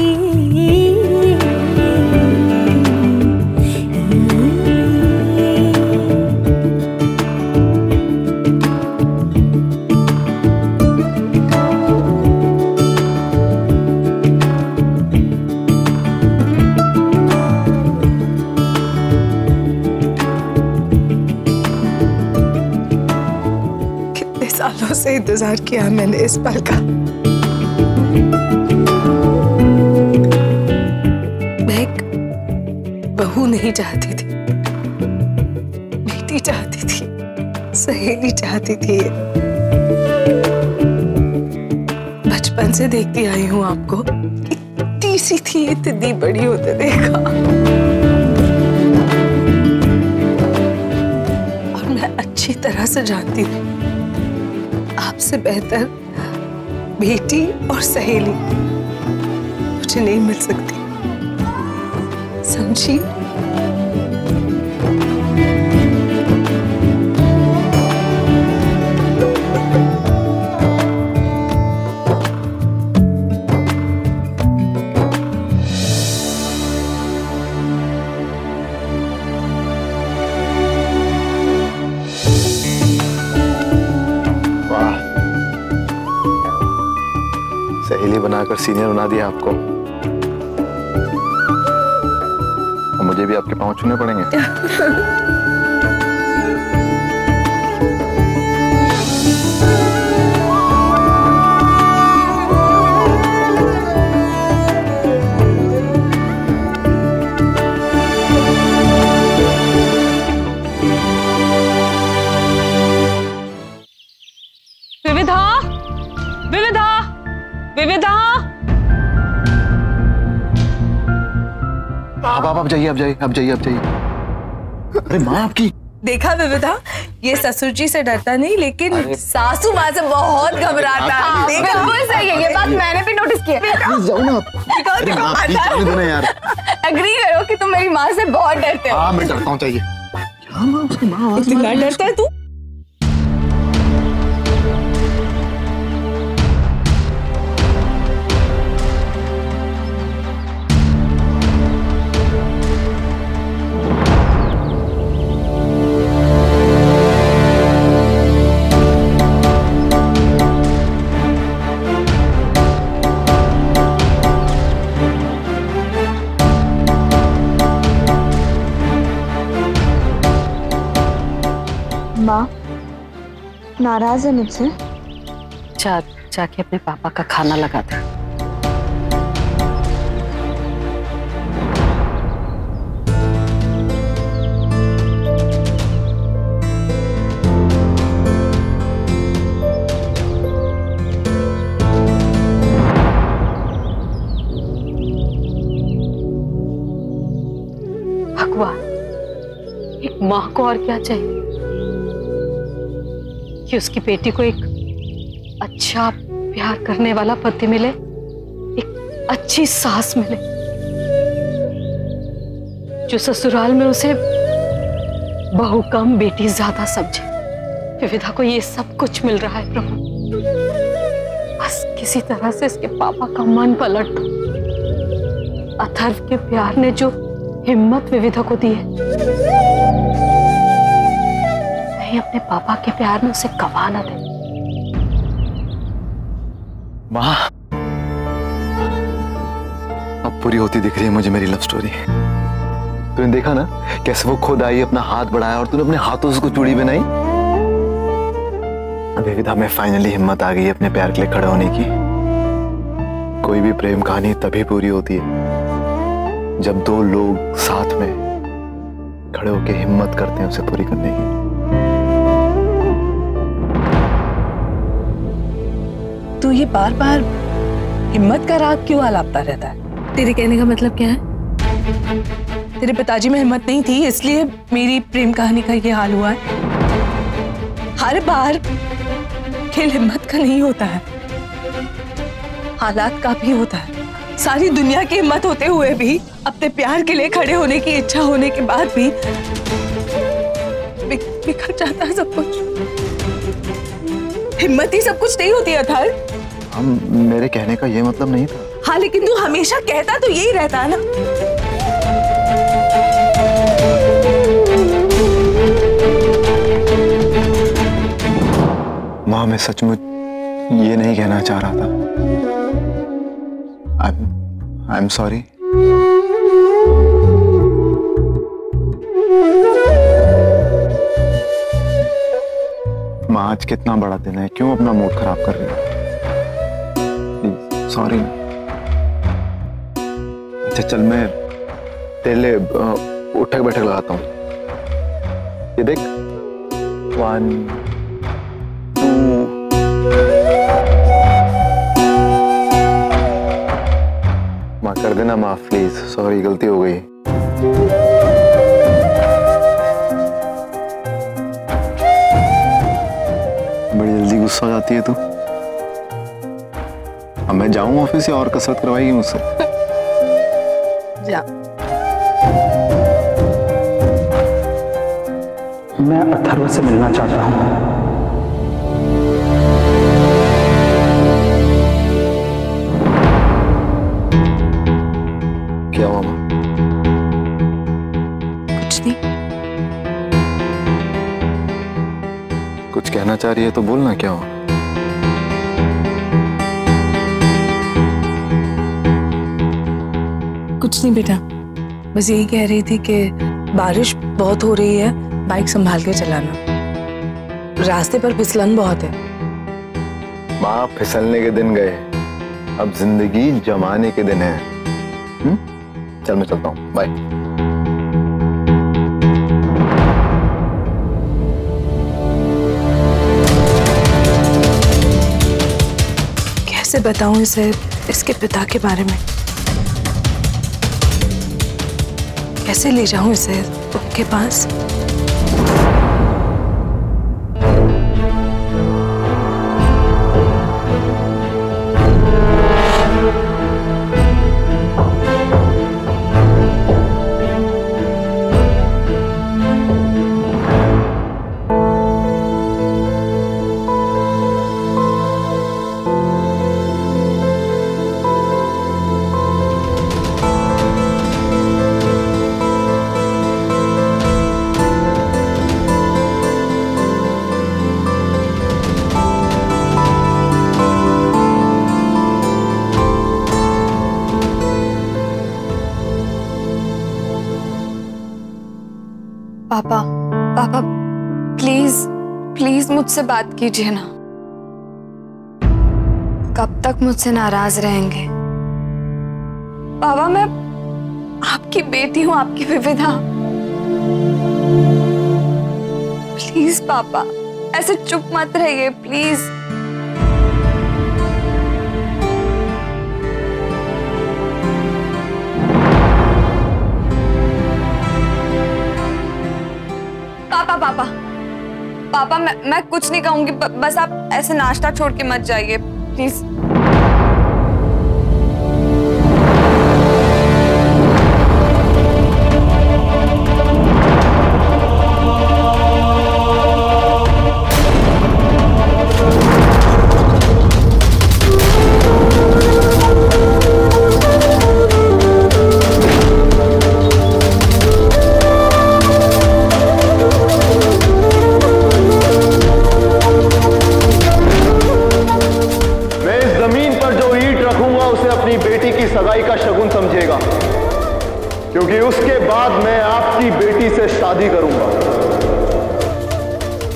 सालों से इंतजार किया मैंने इस पल का। मैं एक बहू नहीं चाहती थी, बेटी चाहती थी, सहेली चाहती थी। बचपन से देखती आई हूं आपको, इतनी सी थी, इतनी बड़ी होते देखा। और मैं अच्छी तरह से जानती थी आपसे बेहतर बेटी और सहेली मुझे नहीं मिल सकती, समझी? सहेली बनाकर सीनियर बना दिया आपको। और मुझे भी आपके पांव छूने पड़ेंगे। विविधा, विविधा, विविधा। आप जाइए, आप जाइए, आप जाइए, आप जाइए। अरे माँ आपकी। देखा विविधा, ये ससुर जी से डरता नहीं लेकिन सासू माँ से बहुत घबराता है। बिल्कुल सही है, ये बात मैंने भी नोटिस की है। जाओ ना आप। अरे माँ प्लीज जाने दो ना यार। एग्री करो कि तुम मेरी माँ से बहुत डरते हो। हाँ मैं डरता हूँ, चाहिए। क्या माँ, उसकी माँ इतना डरता है तू? माँ नाराज है मुझसे? जाके अपने पापा का खाना लगा दे। भगवान, एक माँ को और क्या चाहिए कि उसकी बेटी को एक अच्छा प्यार करने वाला पति मिले, एक अच्छी सास मिले, जो ससुराल में उसे बहू कम बेटी ज्यादा समझे। विविधा को ये सब कुछ मिल रहा है प्रभु, बस किसी तरह से इसके पापा का मन पलट दो। अथर्व के प्यार ने जो हिम्मत विविधा को दी है, कहीं अपने पापा के प्यार में उसे गवा न दे। माँ, अब पूरी होती दिख रही है मुझे मेरी लव स्टोरी। तूने देखा ना कैसे वो खुद आई, अपना हाथ बढ़ाया और तूने अपने हाथों से उसको चूड़ी बनाई। अब विविधा में फाइनली हिम्मत आ गई अपने प्यार के लिए खड़ा होने की। कोई भी प्रेम कहानी तभी पूरी होती है जब दो लोग साथ में खड़े होकर हिम्मत करते हैं उसे पूरी करने की। तू ये बार बार हिम्मत का राग क्यों आलापता रहता है? तेरे कहने का मतलब क्या है? तेरे पिताजी में हिम्मत नहीं थी इसलिए मेरी प्रेम कहानी का ये हाल हुआ है। हर बार खेल हिम्मत का नहीं होता है, हालात का भी होता है। सारी दुनिया की हिम्मत होते हुए भी, अपने प्यार के लिए खड़े होने की इच्छा होने के बाद भी बिखर जाता है सब कुछ। हिम्मत ही सब कुछ नहीं होती अथर्व। मेरे कहने का ये मतलब नहीं था। हाँ, लेकिन तू हमेशा कहता तो यही रहता है ना। माँ, मैं सचमुच ये नहीं कहना चाह रहा था। I am sorry. माँ, आज कितना बड़ा दिन है, क्यों अपना मूड खराब कर रही है? Please, sorry. अच्छा चल, मैं तेरे लिए उठक बैठक लगाता हूँ। ये देख, 1 2 माँ, कर देना माफ प्लीज। सॉरी, गलती हो गई। बड़ी जल्दी गुस्सा हो जाती है तू। अब मैं जाऊं ऑफिस या और कसरत करवाएगी मुझसे? जा। मैं अथर्व से मिलना चाहता हूं। क्या हुआ माँ? कुछ नहीं। कुछ कहना चाह रही है तो बोलना, क्या हुआ? कुछ नहीं बेटा, बस यही कह रही थी कि बारिश बहुत हो रही है, बाइक संभाल के चलाना। रास्ते पर फिसलन बहुत है। माँ, फिसलने के दिन गए, अब जिंदगी जमाने के दिन है। चल मैं चलता हूँ, बाय। कैसे बताऊं इसे इसके पिता के बारे में? कैसे ले जाऊं इसे उनके पास? पापा, पापा प्लीज प्लीज मुझसे बात कीजिए ना। कब तक मुझसे नाराज रहेंगे? पापा, मैं आपकी बेटी हूं, आपकी विविधा। प्लीज पापा, ऐसे चुप मत रहिए प्लीज। पापा, पापा मैं कुछ नहीं कहूंगी, बस आप ऐसे नाश्ता छोड़ के मत जाइए प्लीज।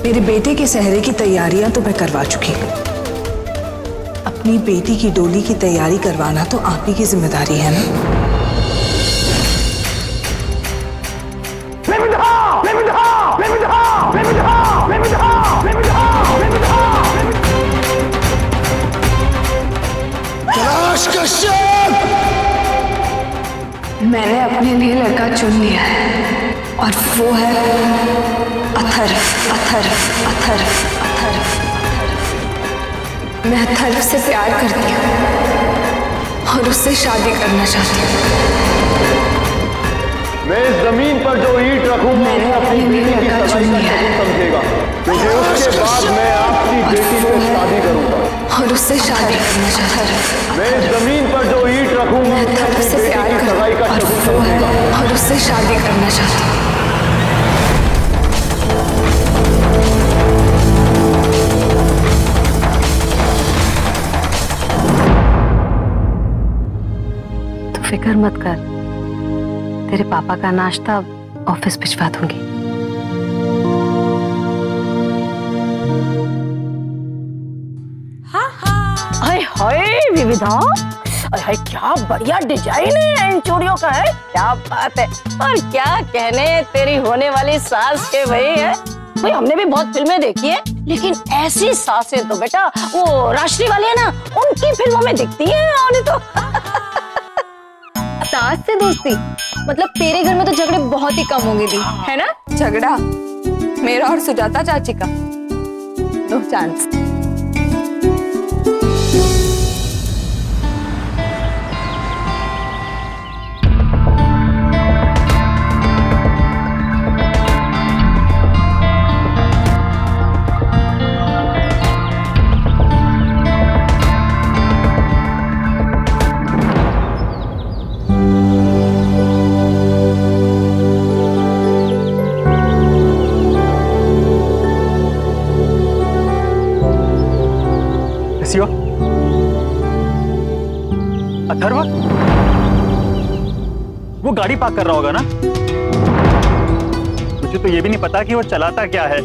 मेरे बेटे के सहरे की तैयारियां तो मैं करवा चुकी हूँ। अपनी बेटी की डोली की तैयारी करवाना तो आप ही की जिम्मेदारी है ना। मैंने अपने लिए लड़का चुन लिया है और वो है अथर्व। अथर्व अथर्व अथर्व मैं अथर्व से प्यार करती हूँ और उससे शादी करना चाहती हूँ। मैं इस जमीन पर जो ईंट रखूंगा मैंने अपने लिए लड़का चुन लिया है समझेगा, क्योंकि उसके बाद मैं आपकी बेटी से शादी करूंगा और उससे शादी करना चाहता हूँ। मैं इस जमीन पर जो ईंट रखूंगा मैं अथर्व से प्यार करती हूँ और उससे शादी करना चाहती हूँ। तू फिक्र मत कर, तेरे पापा का नाश्ता ऑफिस भिजवा दूंगी। हाय हाय विविधा, हाय क्या बढ़िया डिजाइन है इन चूड़ियों का, है क्या बात है। और क्या कहने तेरी होने वाली सास के भाई है। भाई हमने भी बहुत फिल्में देखी है, लेकिन ऐसी सासें तो बेटा वो राष्ट्रीय वाली है ना, उनकी फिल्मों में दिखती है। और तो सास से दोस्ती मतलब तेरे घर में तो झगड़े बहुत ही कम होंगे दी, है ना। झगड़ा मेरा और सुजाता चाची का नो चांस। अथर्व, वो गाड़ी पार्क कर रहा होगा ना। मुझे तो ये भी नहीं पता कि वो चलाता क्या है।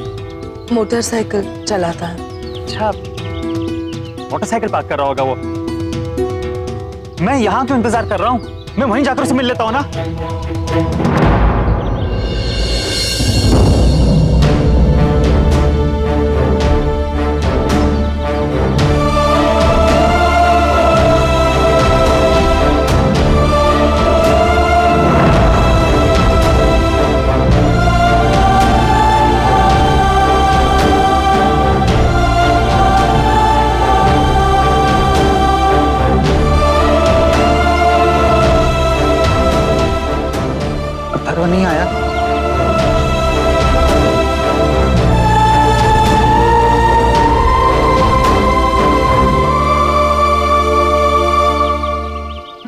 मोटरसाइकिल चलाता है। अच्छा, मोटरसाइकिल पार्क कर रहा होगा वो। मैं यहाँ क्यों इंतजार कर रहा हूँ, मैं वहीं जाकर उसे मिल लेता हूँ ना। नहीं आया।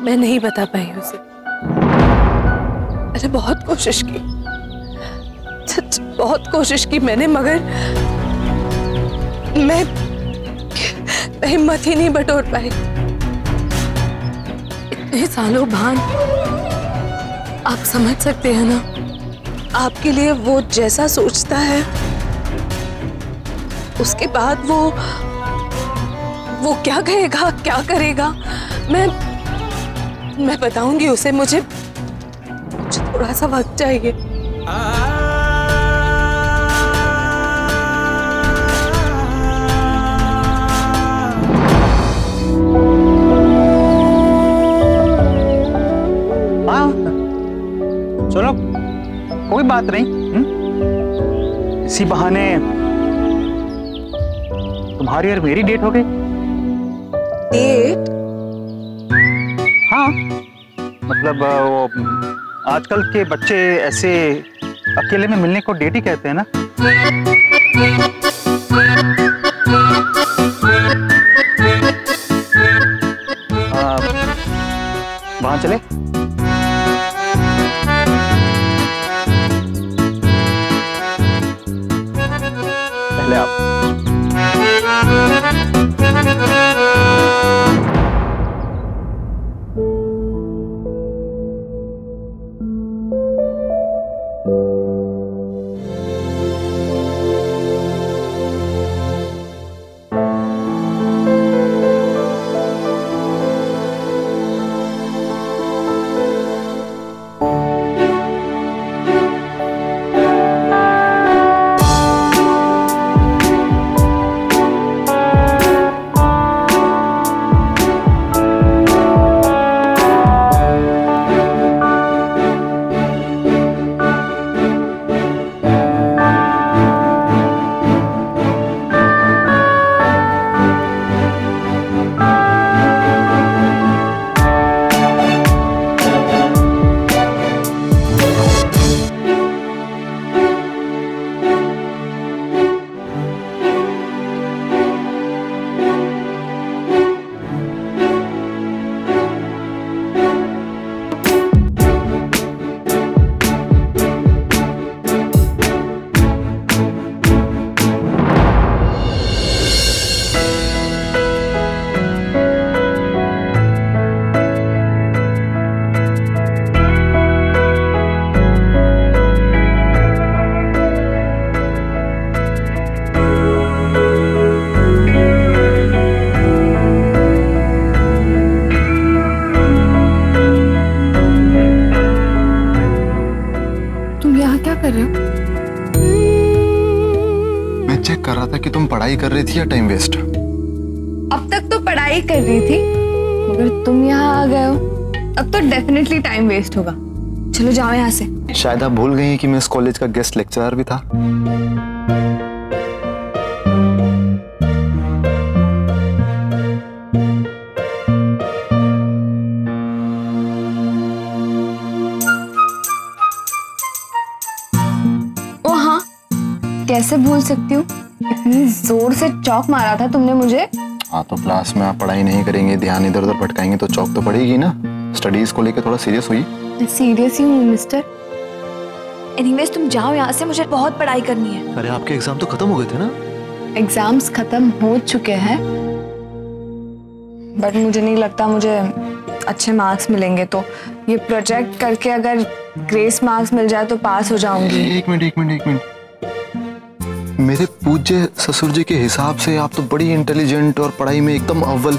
मैं नहीं बता पाई उसे। मैंने बहुत कोशिश की, सच बहुत कोशिश की मैंने, मगर मैं हिम्मत ही नहीं बटोर पाई। इतने सालों बाद आप समझ सकते हैं ना, आपके लिए वो जैसा सोचता है उसके बाद वो क्या कहेगा, क्या करेगा। मैं बताऊंगी उसे, मुझे थोड़ा सा वक्त चाहिए। चलो कोई बात नहीं। इसी बहाने तुम्हारी और मेरी डेट हो गई। डेट? हाँ, मतलब वो आजकल के बच्चे ऐसे अकेले में मिलने को डेट ही कहते हैं ना। वहां चले। पहले आप। चेक कर रहा था कि तुम पढ़ाई कर रही थी या टाइम वेस्ट। अब तक तो पढ़ाई कर रही थी, मगर तुम यहाँ आ गए हो, अब तो डेफिनेटली टाइम वेस्ट होगा। चलो जाओ यहाँ से। शायद आप भूल गई हैं कि मैं इस कॉलेज का गेस्ट लेक्चरर भी था। ओ हाँ, कैसे भूल सकती हूँ, इतनी जोर से चौक मारा था तुमने मुझे। हाँ तो क्लास में आप पढ़ाई नहीं करेंगे, ध्यान इधर उधर भटकाएंगे तो चौक तो पड़ेगी ना। स्टडीज को लेकर थोड़ा सीरियस हुई। सीरियस ही हूँ मिस्टर। एनीवेज तुम जाओ यहाँ से, मुझे बहुत पढ़ाई करनी है। अरे आपके एग्जाम तो खत्म हो गए थे ना? एग्जाम्स खत्म हो चुके हैं, बट मुझे नहीं लगता मुझे अच्छे मार्क्स मिलेंगे। तो ये प्रोजेक्ट करके अगर ग्रेस मार्क्स मिल जाए तो पास हो जाऊंगी। एक मिनट। मेरे पूज्य ससुर जी के हिसाब से आप तो बड़ी इंटेलिजेंट और पढ़ाई में एकदम अव्वल।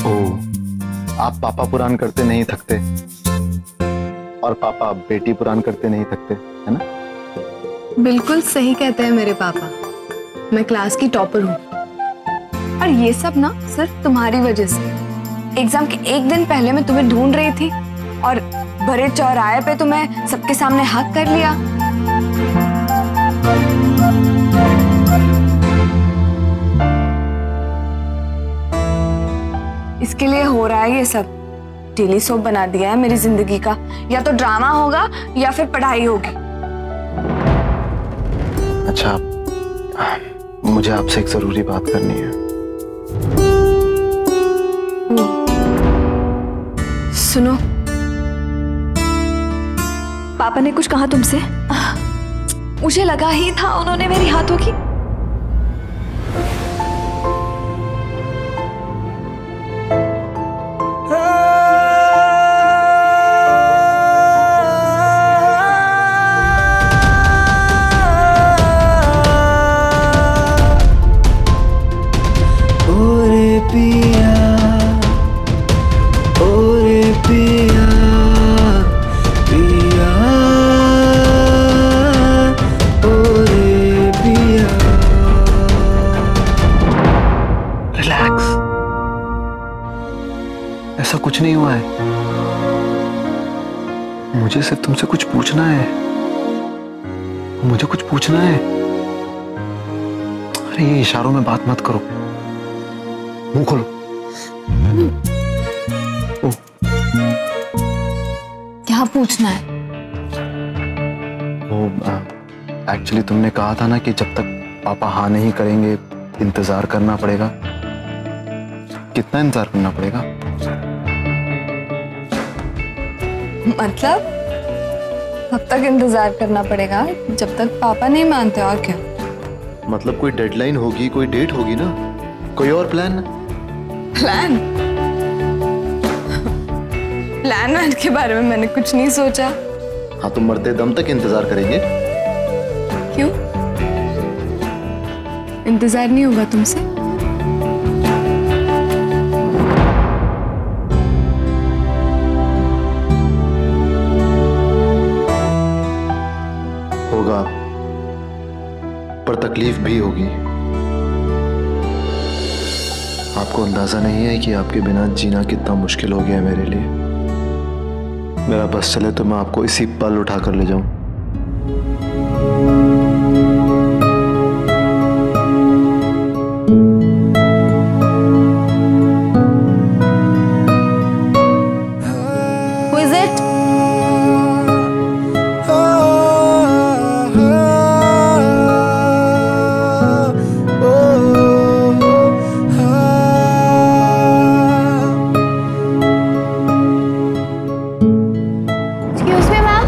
ओह, आप पापा पुराण करते नहीं थकते और पापा बेटी पुराण करते नहीं थकते, है ना? बिल्कुल सही कहते हैं मेरे पापा। मैं क्लास की टॉपर हूँ और ये सब ना सिर्फ तुम्हारी वजह से। एग्जाम के एक दिन पहले मैं तुम्हें ढूंढ रही थी और बड़े चौराहे पे तुम्हें सबके सामने हक कर लिया। इसके लिए हो रहा है ये सब। डेली सोप बना दिया है मेरी जिंदगी का। या तो ड्रामा होगा या फिर पढ़ाई होगी। अच्छा, मुझे आपसे एक जरूरी बात करनी है। सुनो, पापा ने कुछ कहा तुमसे? मुझे लगा ही था उन्होंने मेरी हाथों की। ऐसा कुछ नहीं हुआ है। मुझे सिर्फ तुमसे कुछ पूछना है। मुझे कुछ पूछना है। अरे ये इशारों में बात मत करो, मुंह खोलो। क्या पूछना है? वो एक्चुअली तुमने कहा था ना कि जब तक पापा हाँ नहीं करेंगे इंतजार करना पड़ेगा। कितना इंतजार करना पड़ेगा? मतलब कब तक इंतजार करना पड़ेगा? जब तक पापा नहीं मानते। और क्या मतलब? कोई डेडलाइन होगी, कोई डेट होगी ना? कोई और प्लान? प्लान वैन के बारे में मैंने कुछ नहीं सोचा। हाँ तो मरते दम तक इंतजार करेंगे। क्यों? इंतजार नहीं होगा तुमसे? होगा, पर तकलीफ भी होगी। आपको अंदाजा नहीं है कि आपके बिना जीना कितना मुश्किल हो गया है मेरे लिए। मेरा बस चले तो मैं आपको इसी पल उठा कर ले जाऊं। Who is it? Excuse me, ma'am.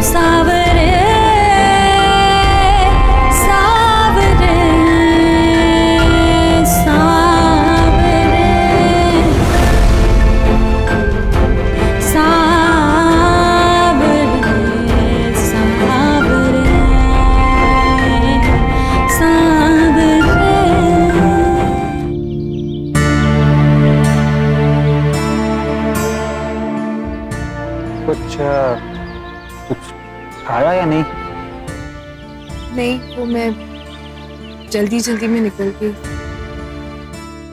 सावरे सावरे सावरे सावरे सावरे सावरे। कुछ खाया या नहीं? नहीं, वो मैं जल्दी जल्दी में निकल गई,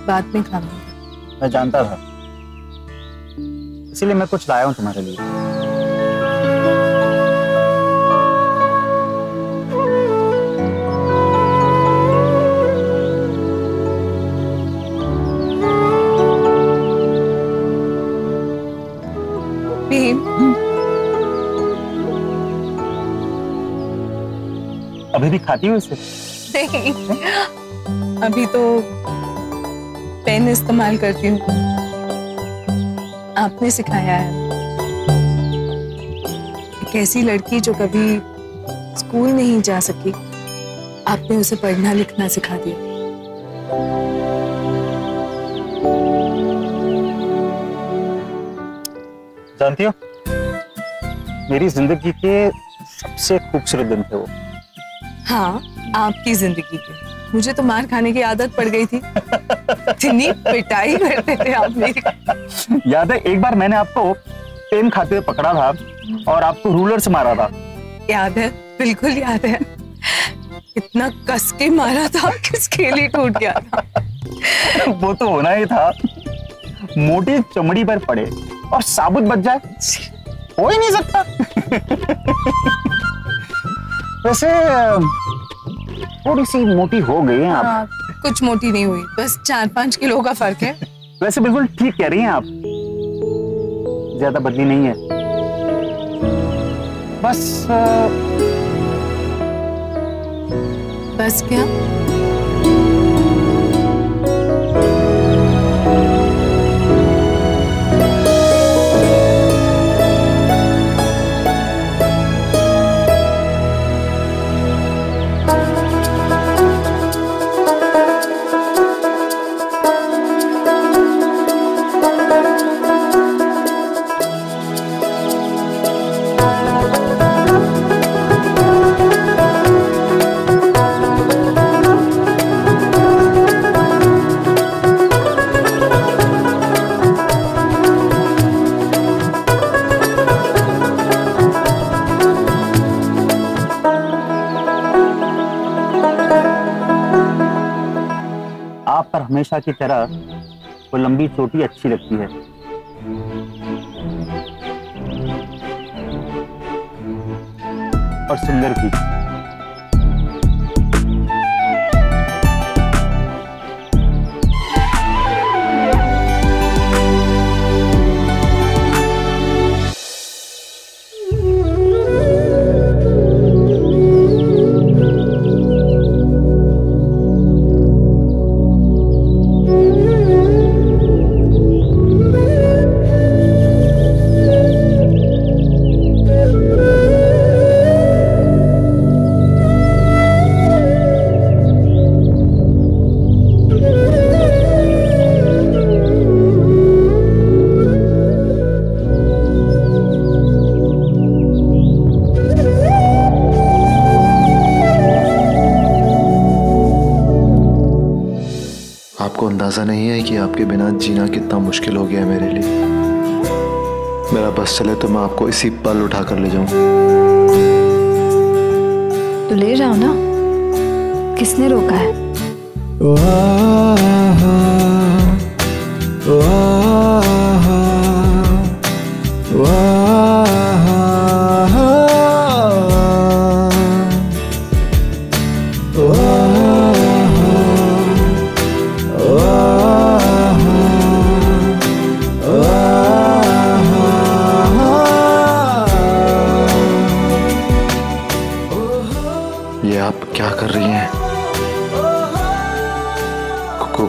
बाद में खाऊंगी। मैं जानता था, इसीलिए मैं कुछ लाया हूं तुम्हारे लिए। अभी भी खाती हो इसे? नहीं, अभी तो पेन इस्तेमाल करती हूँ, आपने सिखाया है। एक ऐसी लड़की जो कभी स्कूल नहीं जा सकी, आपने उसे पढ़ना लिखना सिखा दिया। जानती हो, मेरी जिंदगी के सबसे खूबसूरत दिन थे वो। हाँ, आपकी जिंदगी के। मुझे तो मार खाने की आदत पड़ गई थी, इतनी पिटाई करते थे आप मेरी। याद है एक बार मैंने आपको पेन खाते हुए पकड़ा था और आपको रूलर से मारा था? याद है, बिल्कुल याद है। इतना कस के मारा था कि स्केल ही टूट गया था। वो तो होना ही था, मोटी चमड़ी पर पड़े और साबुत बच जाए, हो ही नहीं सकता। वैसे थोड़ी सी मोटी हो गई हैं आप। कुछ मोटी नहीं हुई, बस 4-5 किलो का फर्क है। वैसे बिल्कुल ठीक कह रही हैं आप, ज्यादा बदली नहीं है। बस क्या? आप पर हमेशा की तरह वो लंबी चोटी अच्छी लगती है। और सुंदर भी। आपको अंदाजा नहीं है कि आपके बिना जीना कितना मुश्किल हो गया है मेरे लिए। मेरा बस चले तो मैं आपको इसी पल उठा कर ले जाऊं। तो ले जाओ ना, किसने रोका है? ये आप क्या कर रही हैं?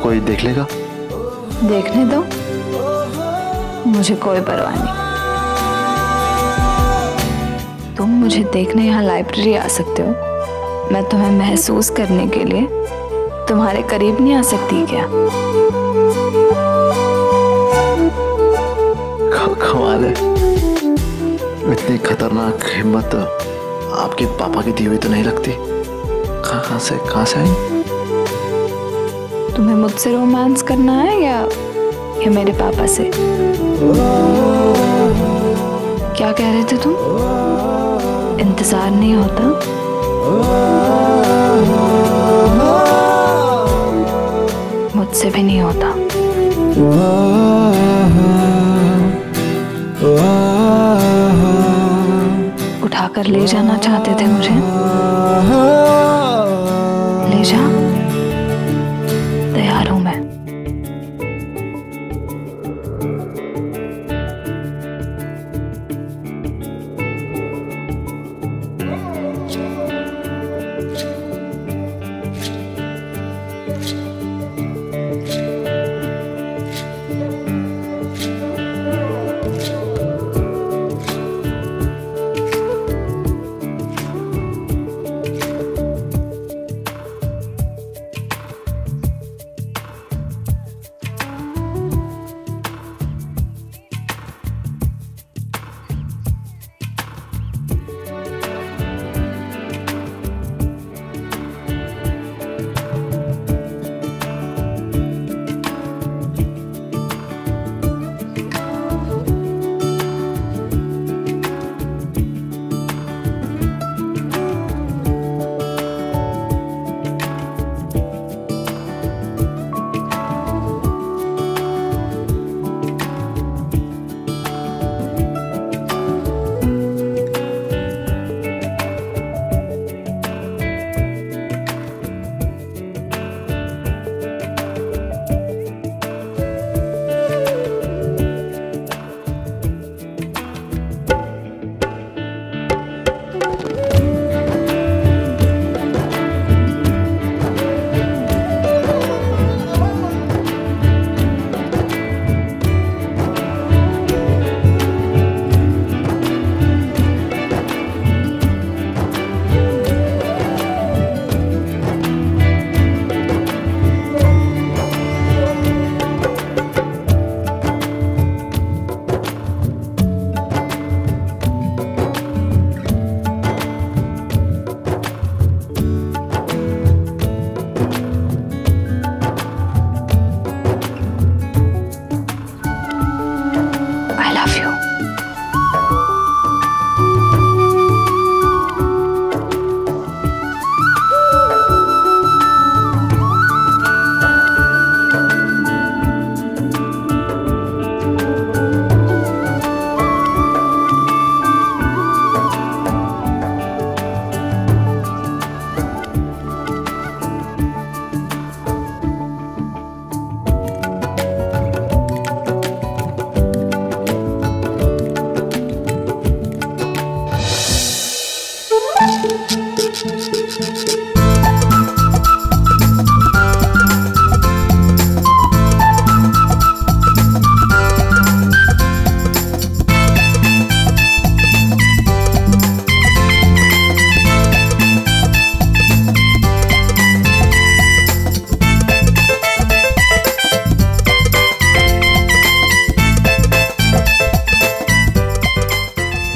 कोई देख लेगा? देखने दो, मुझे कोई परवाह नहीं। तुम मुझे देखने यहाँ लाइब्रेरी आ सकते हो, मैं तुम्हें महसूस करने के लिए तुम्हारे करीब नहीं आ सकती क्या? कमाल है, इतनी खतरनाक हिम्मत आपके पापा की दी हुई तो नहीं लगती। कहाँ से आई? तुम्हें मुझसे रोमांस करना है या मेरे पापा से? क्या कह रहे थे तुम? इंतजार नहीं होता? मुझसे भी नहीं होता। उठाकर ले जाना चाहते थे मुझे? ले जा, तैयार हूं मैं।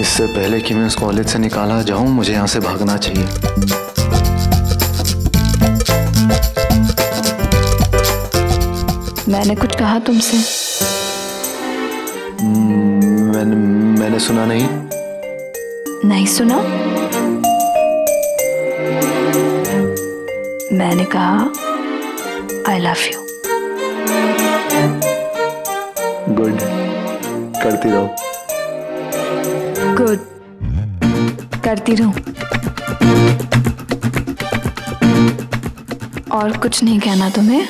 इससे पहले कि मैं उस कॉलेज से निकाला जाऊं, मुझे यहाँ से भागना चाहिए। मैंने कुछ कहा तुमसे? मैंने सुना नहीं। नहीं सुना? मैंने कहा आई लव यू। गुड, करती रहो। गुड, करती रहूं। और कुछ नहीं कहना तुम्हें?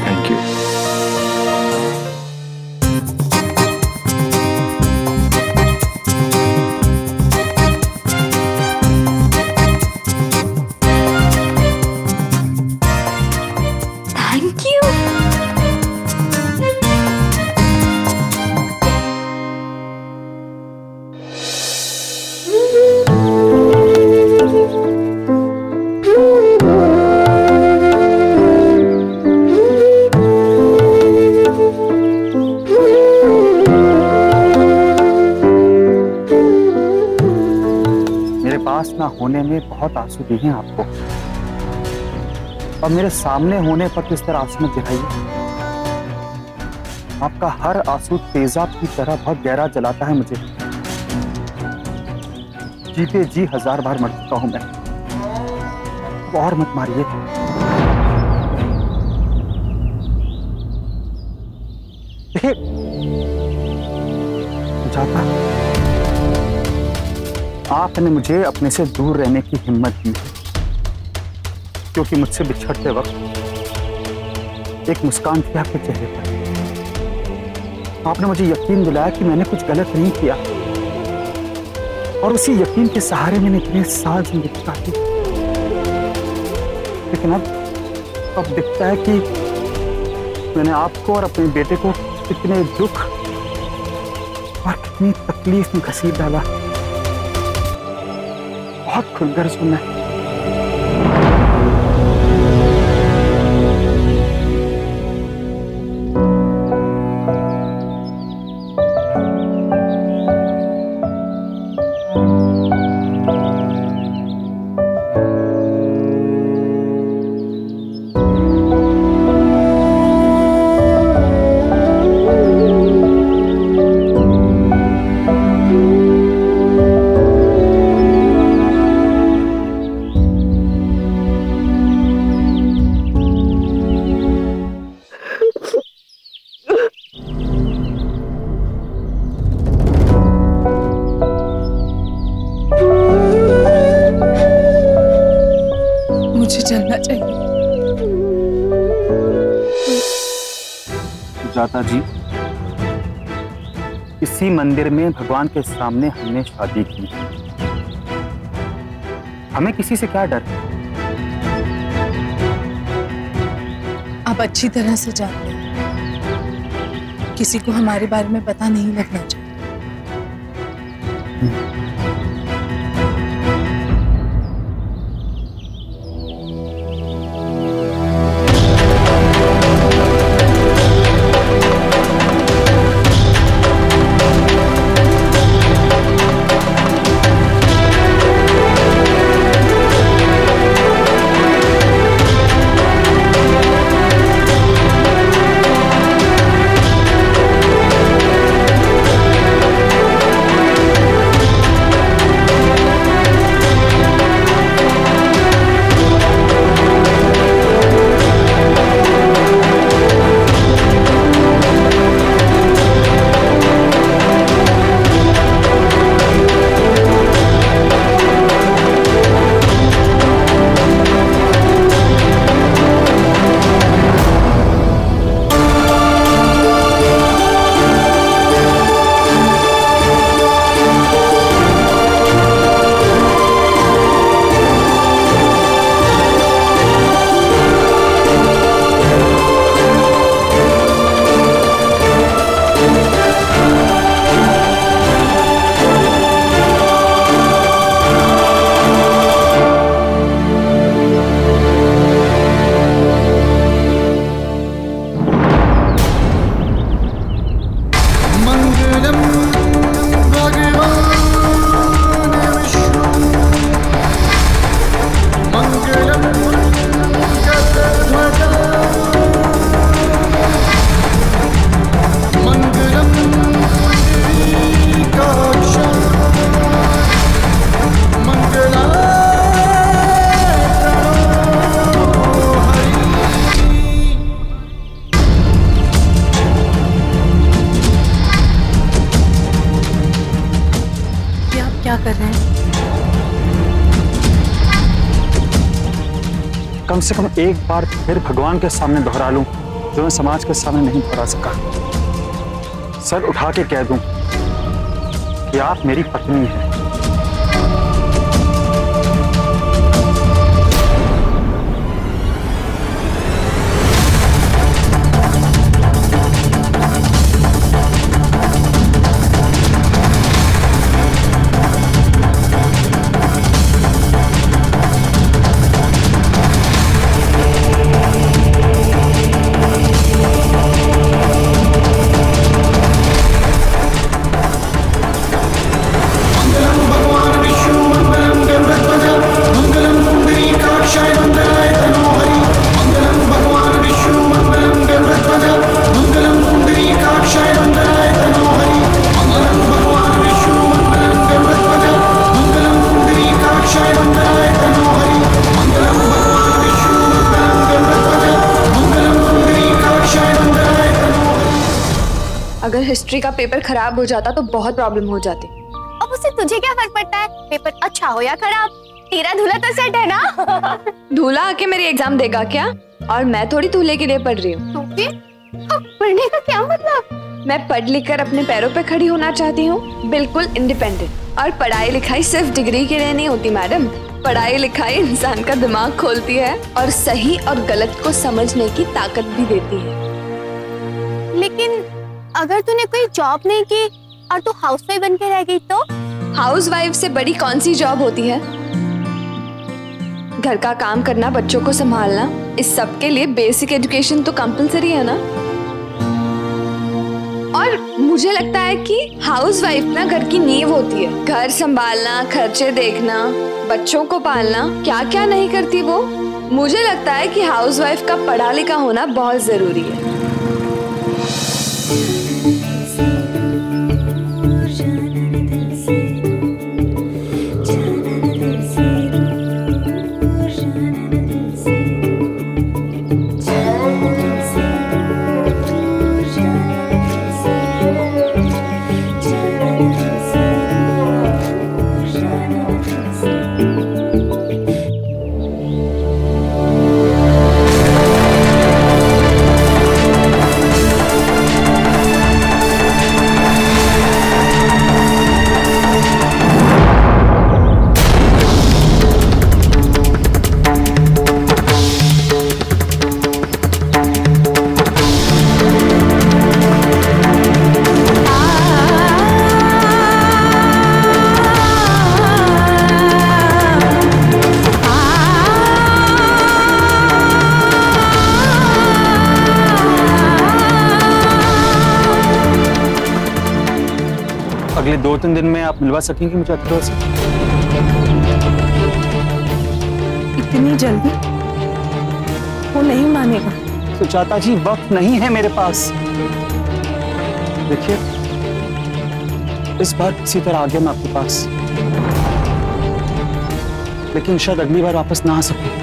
Thank you. ना होने में बहुत आंसू दिए हैं आपको, और मेरे सामने होने पर किस तरह आंसू मत दिखाइए। आपका हर आंसू तेजाब की तरह बहुत गहरा जलाता है मुझे। जीते जी 1000 बार मर चुका हूं मैं, और मत मारिए। देखिए जाता, आपने मुझे अपने से दूर रहने की हिम्मत दी है, क्योंकि मुझसे बिछड़ते वक्त एक मुस्कान थी आपके चेहरे पर। आपने मुझे यकीन दिलाया कि मैंने कुछ गलत नहीं किया, और उसी यकीन के सहारे मैंने इतने साल जिंदगी काटी। लेकिन अब दिखता है कि मैंने आपको और अपने बेटे को कितने दुख और कितनी तकलीफ में घसीट डाला। बहुत खुलकर सुनना है। मुझे चलना चाहिए। सुजाता जी, इसी मंदिर में भगवान के सामने हमने शादी की। हमें किसी से क्या डर? आप अच्छी तरह से जानते हैं, किसी को हमारे बारे में पता नहीं लगना चाहिए। क्या कर रहे हैं? कम से कम एक बार फिर भगवान के सामने दोहरा लूं जो मैं समाज के सामने नहीं दोहरा सका। सर उठा के कह दूं कि आप मेरी पत्नी हैं। मंगलम अगर हिस्ट्री का पेपर खराब हो जाता तो बहुत प्रॉब्लम हो जाती। अब उससे तुझे क्या फर्क पड़ता है, पेपर अच्छा हो या खराब, तेरा दूल्हा तो सेट है ना। दूल्हा आके मेरी एग्जाम देगा क्या? और मैं थोड़ी दूल्हे के लिए पढ़ रही हूँ। तो फिर अब पढ़ने का क्या मतलब? मैं पढ़ लिख कर अपने पैरों पे खड़ी होना चाहती हूँ, बिल्कुल इंडिपेंडेंट। और पढ़ाई लिखाई सिर्फ डिग्री के लिए नहीं होती मैडम, पढ़ाई लिखाई इंसान का दिमाग खोलती है और सही और गलत को समझने की ताकत भी देती है। लेकिन अगर तूने कोई जॉब नहीं की और तू हाउसवाइफ बन के रह गई तो? हाउसवाइफ से बड़ी कौन सी जॉब होती है? घर का काम करना, बच्चों को संभालना, इस सब के लिए बेसिक एजुकेशन तो कंपलसरी है ना। और मुझे लगता है कि हाउसवाइफ ना घर की नींव होती है। घर संभालना, खर्चे देखना, बच्चों को पालना, क्या क्या नहीं करती वो। मुझे लगता है कि हाउसवाइफ का पढ़ा लिखा होना बहुत जरूरी है। अगले 2-3 दिन में आप मिलवा सकेंगे मुझे अथर्व से? इतनी जल्दी? वो नहीं मानेगा। सुजाता जी, वक्त नहीं है मेरे पास। देखिए, इस बार किसी तरह आ गया मैं आपके पास, लेकिन शायद अगली बार वापस ना आ सकूं।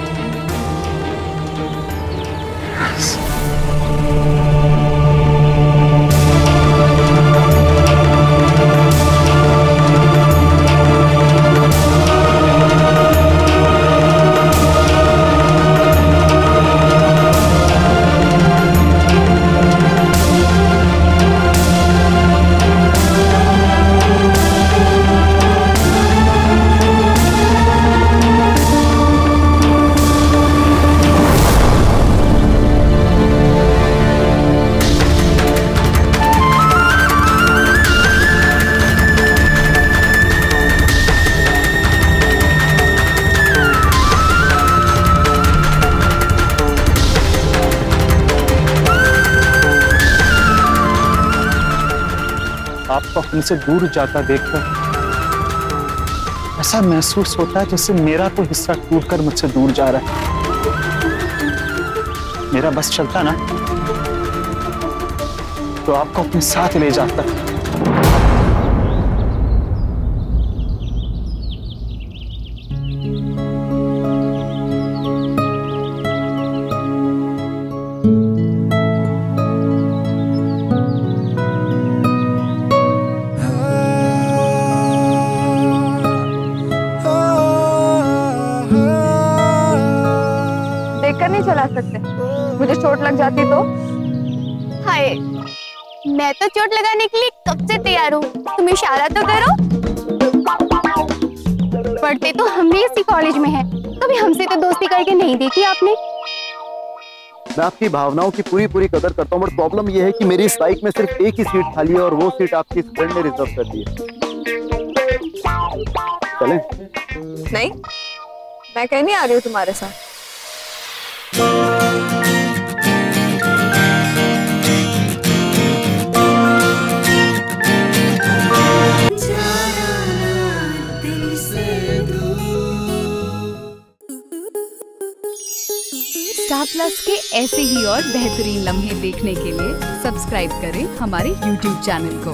आपको हमसे दूर जाता देखकर ऐसा महसूस होता है जैसे मेरा कोई हिस्सा टूटकर मुझसे दूर जा रहा है। मेरा बस चलता ना तो आपको अपने साथ ले जाता। नहीं चला सकते, मुझे चोट लग जाती तो? हाय, मैं तो चोट लगाने के लिए कब से तैयार हूँ, तुम इशारा तो करो। पढ़ते तो हम भी इसी कॉलेज में हैं, कभी हमसे तो दोस्ती करके नहीं देखी आपने। मैं आपकी भावनाओं की पूरी कदर करता हूँ, बट प्रॉब्लम यह है कि मेरी इस बाइक में सिर्फ एक ही सीट खाली है और वो सीट आपकी फ्रेंड ने रिजर्व कर दी है। चलें? नहीं, मैं कहीं नहीं आ रही हूँ तुम्हारे साथ। स्टार प्लस के ऐसे ही और बेहतरीन लम्हे देखने के लिए सब्सक्राइब करें हमारे YouTube चैनल को।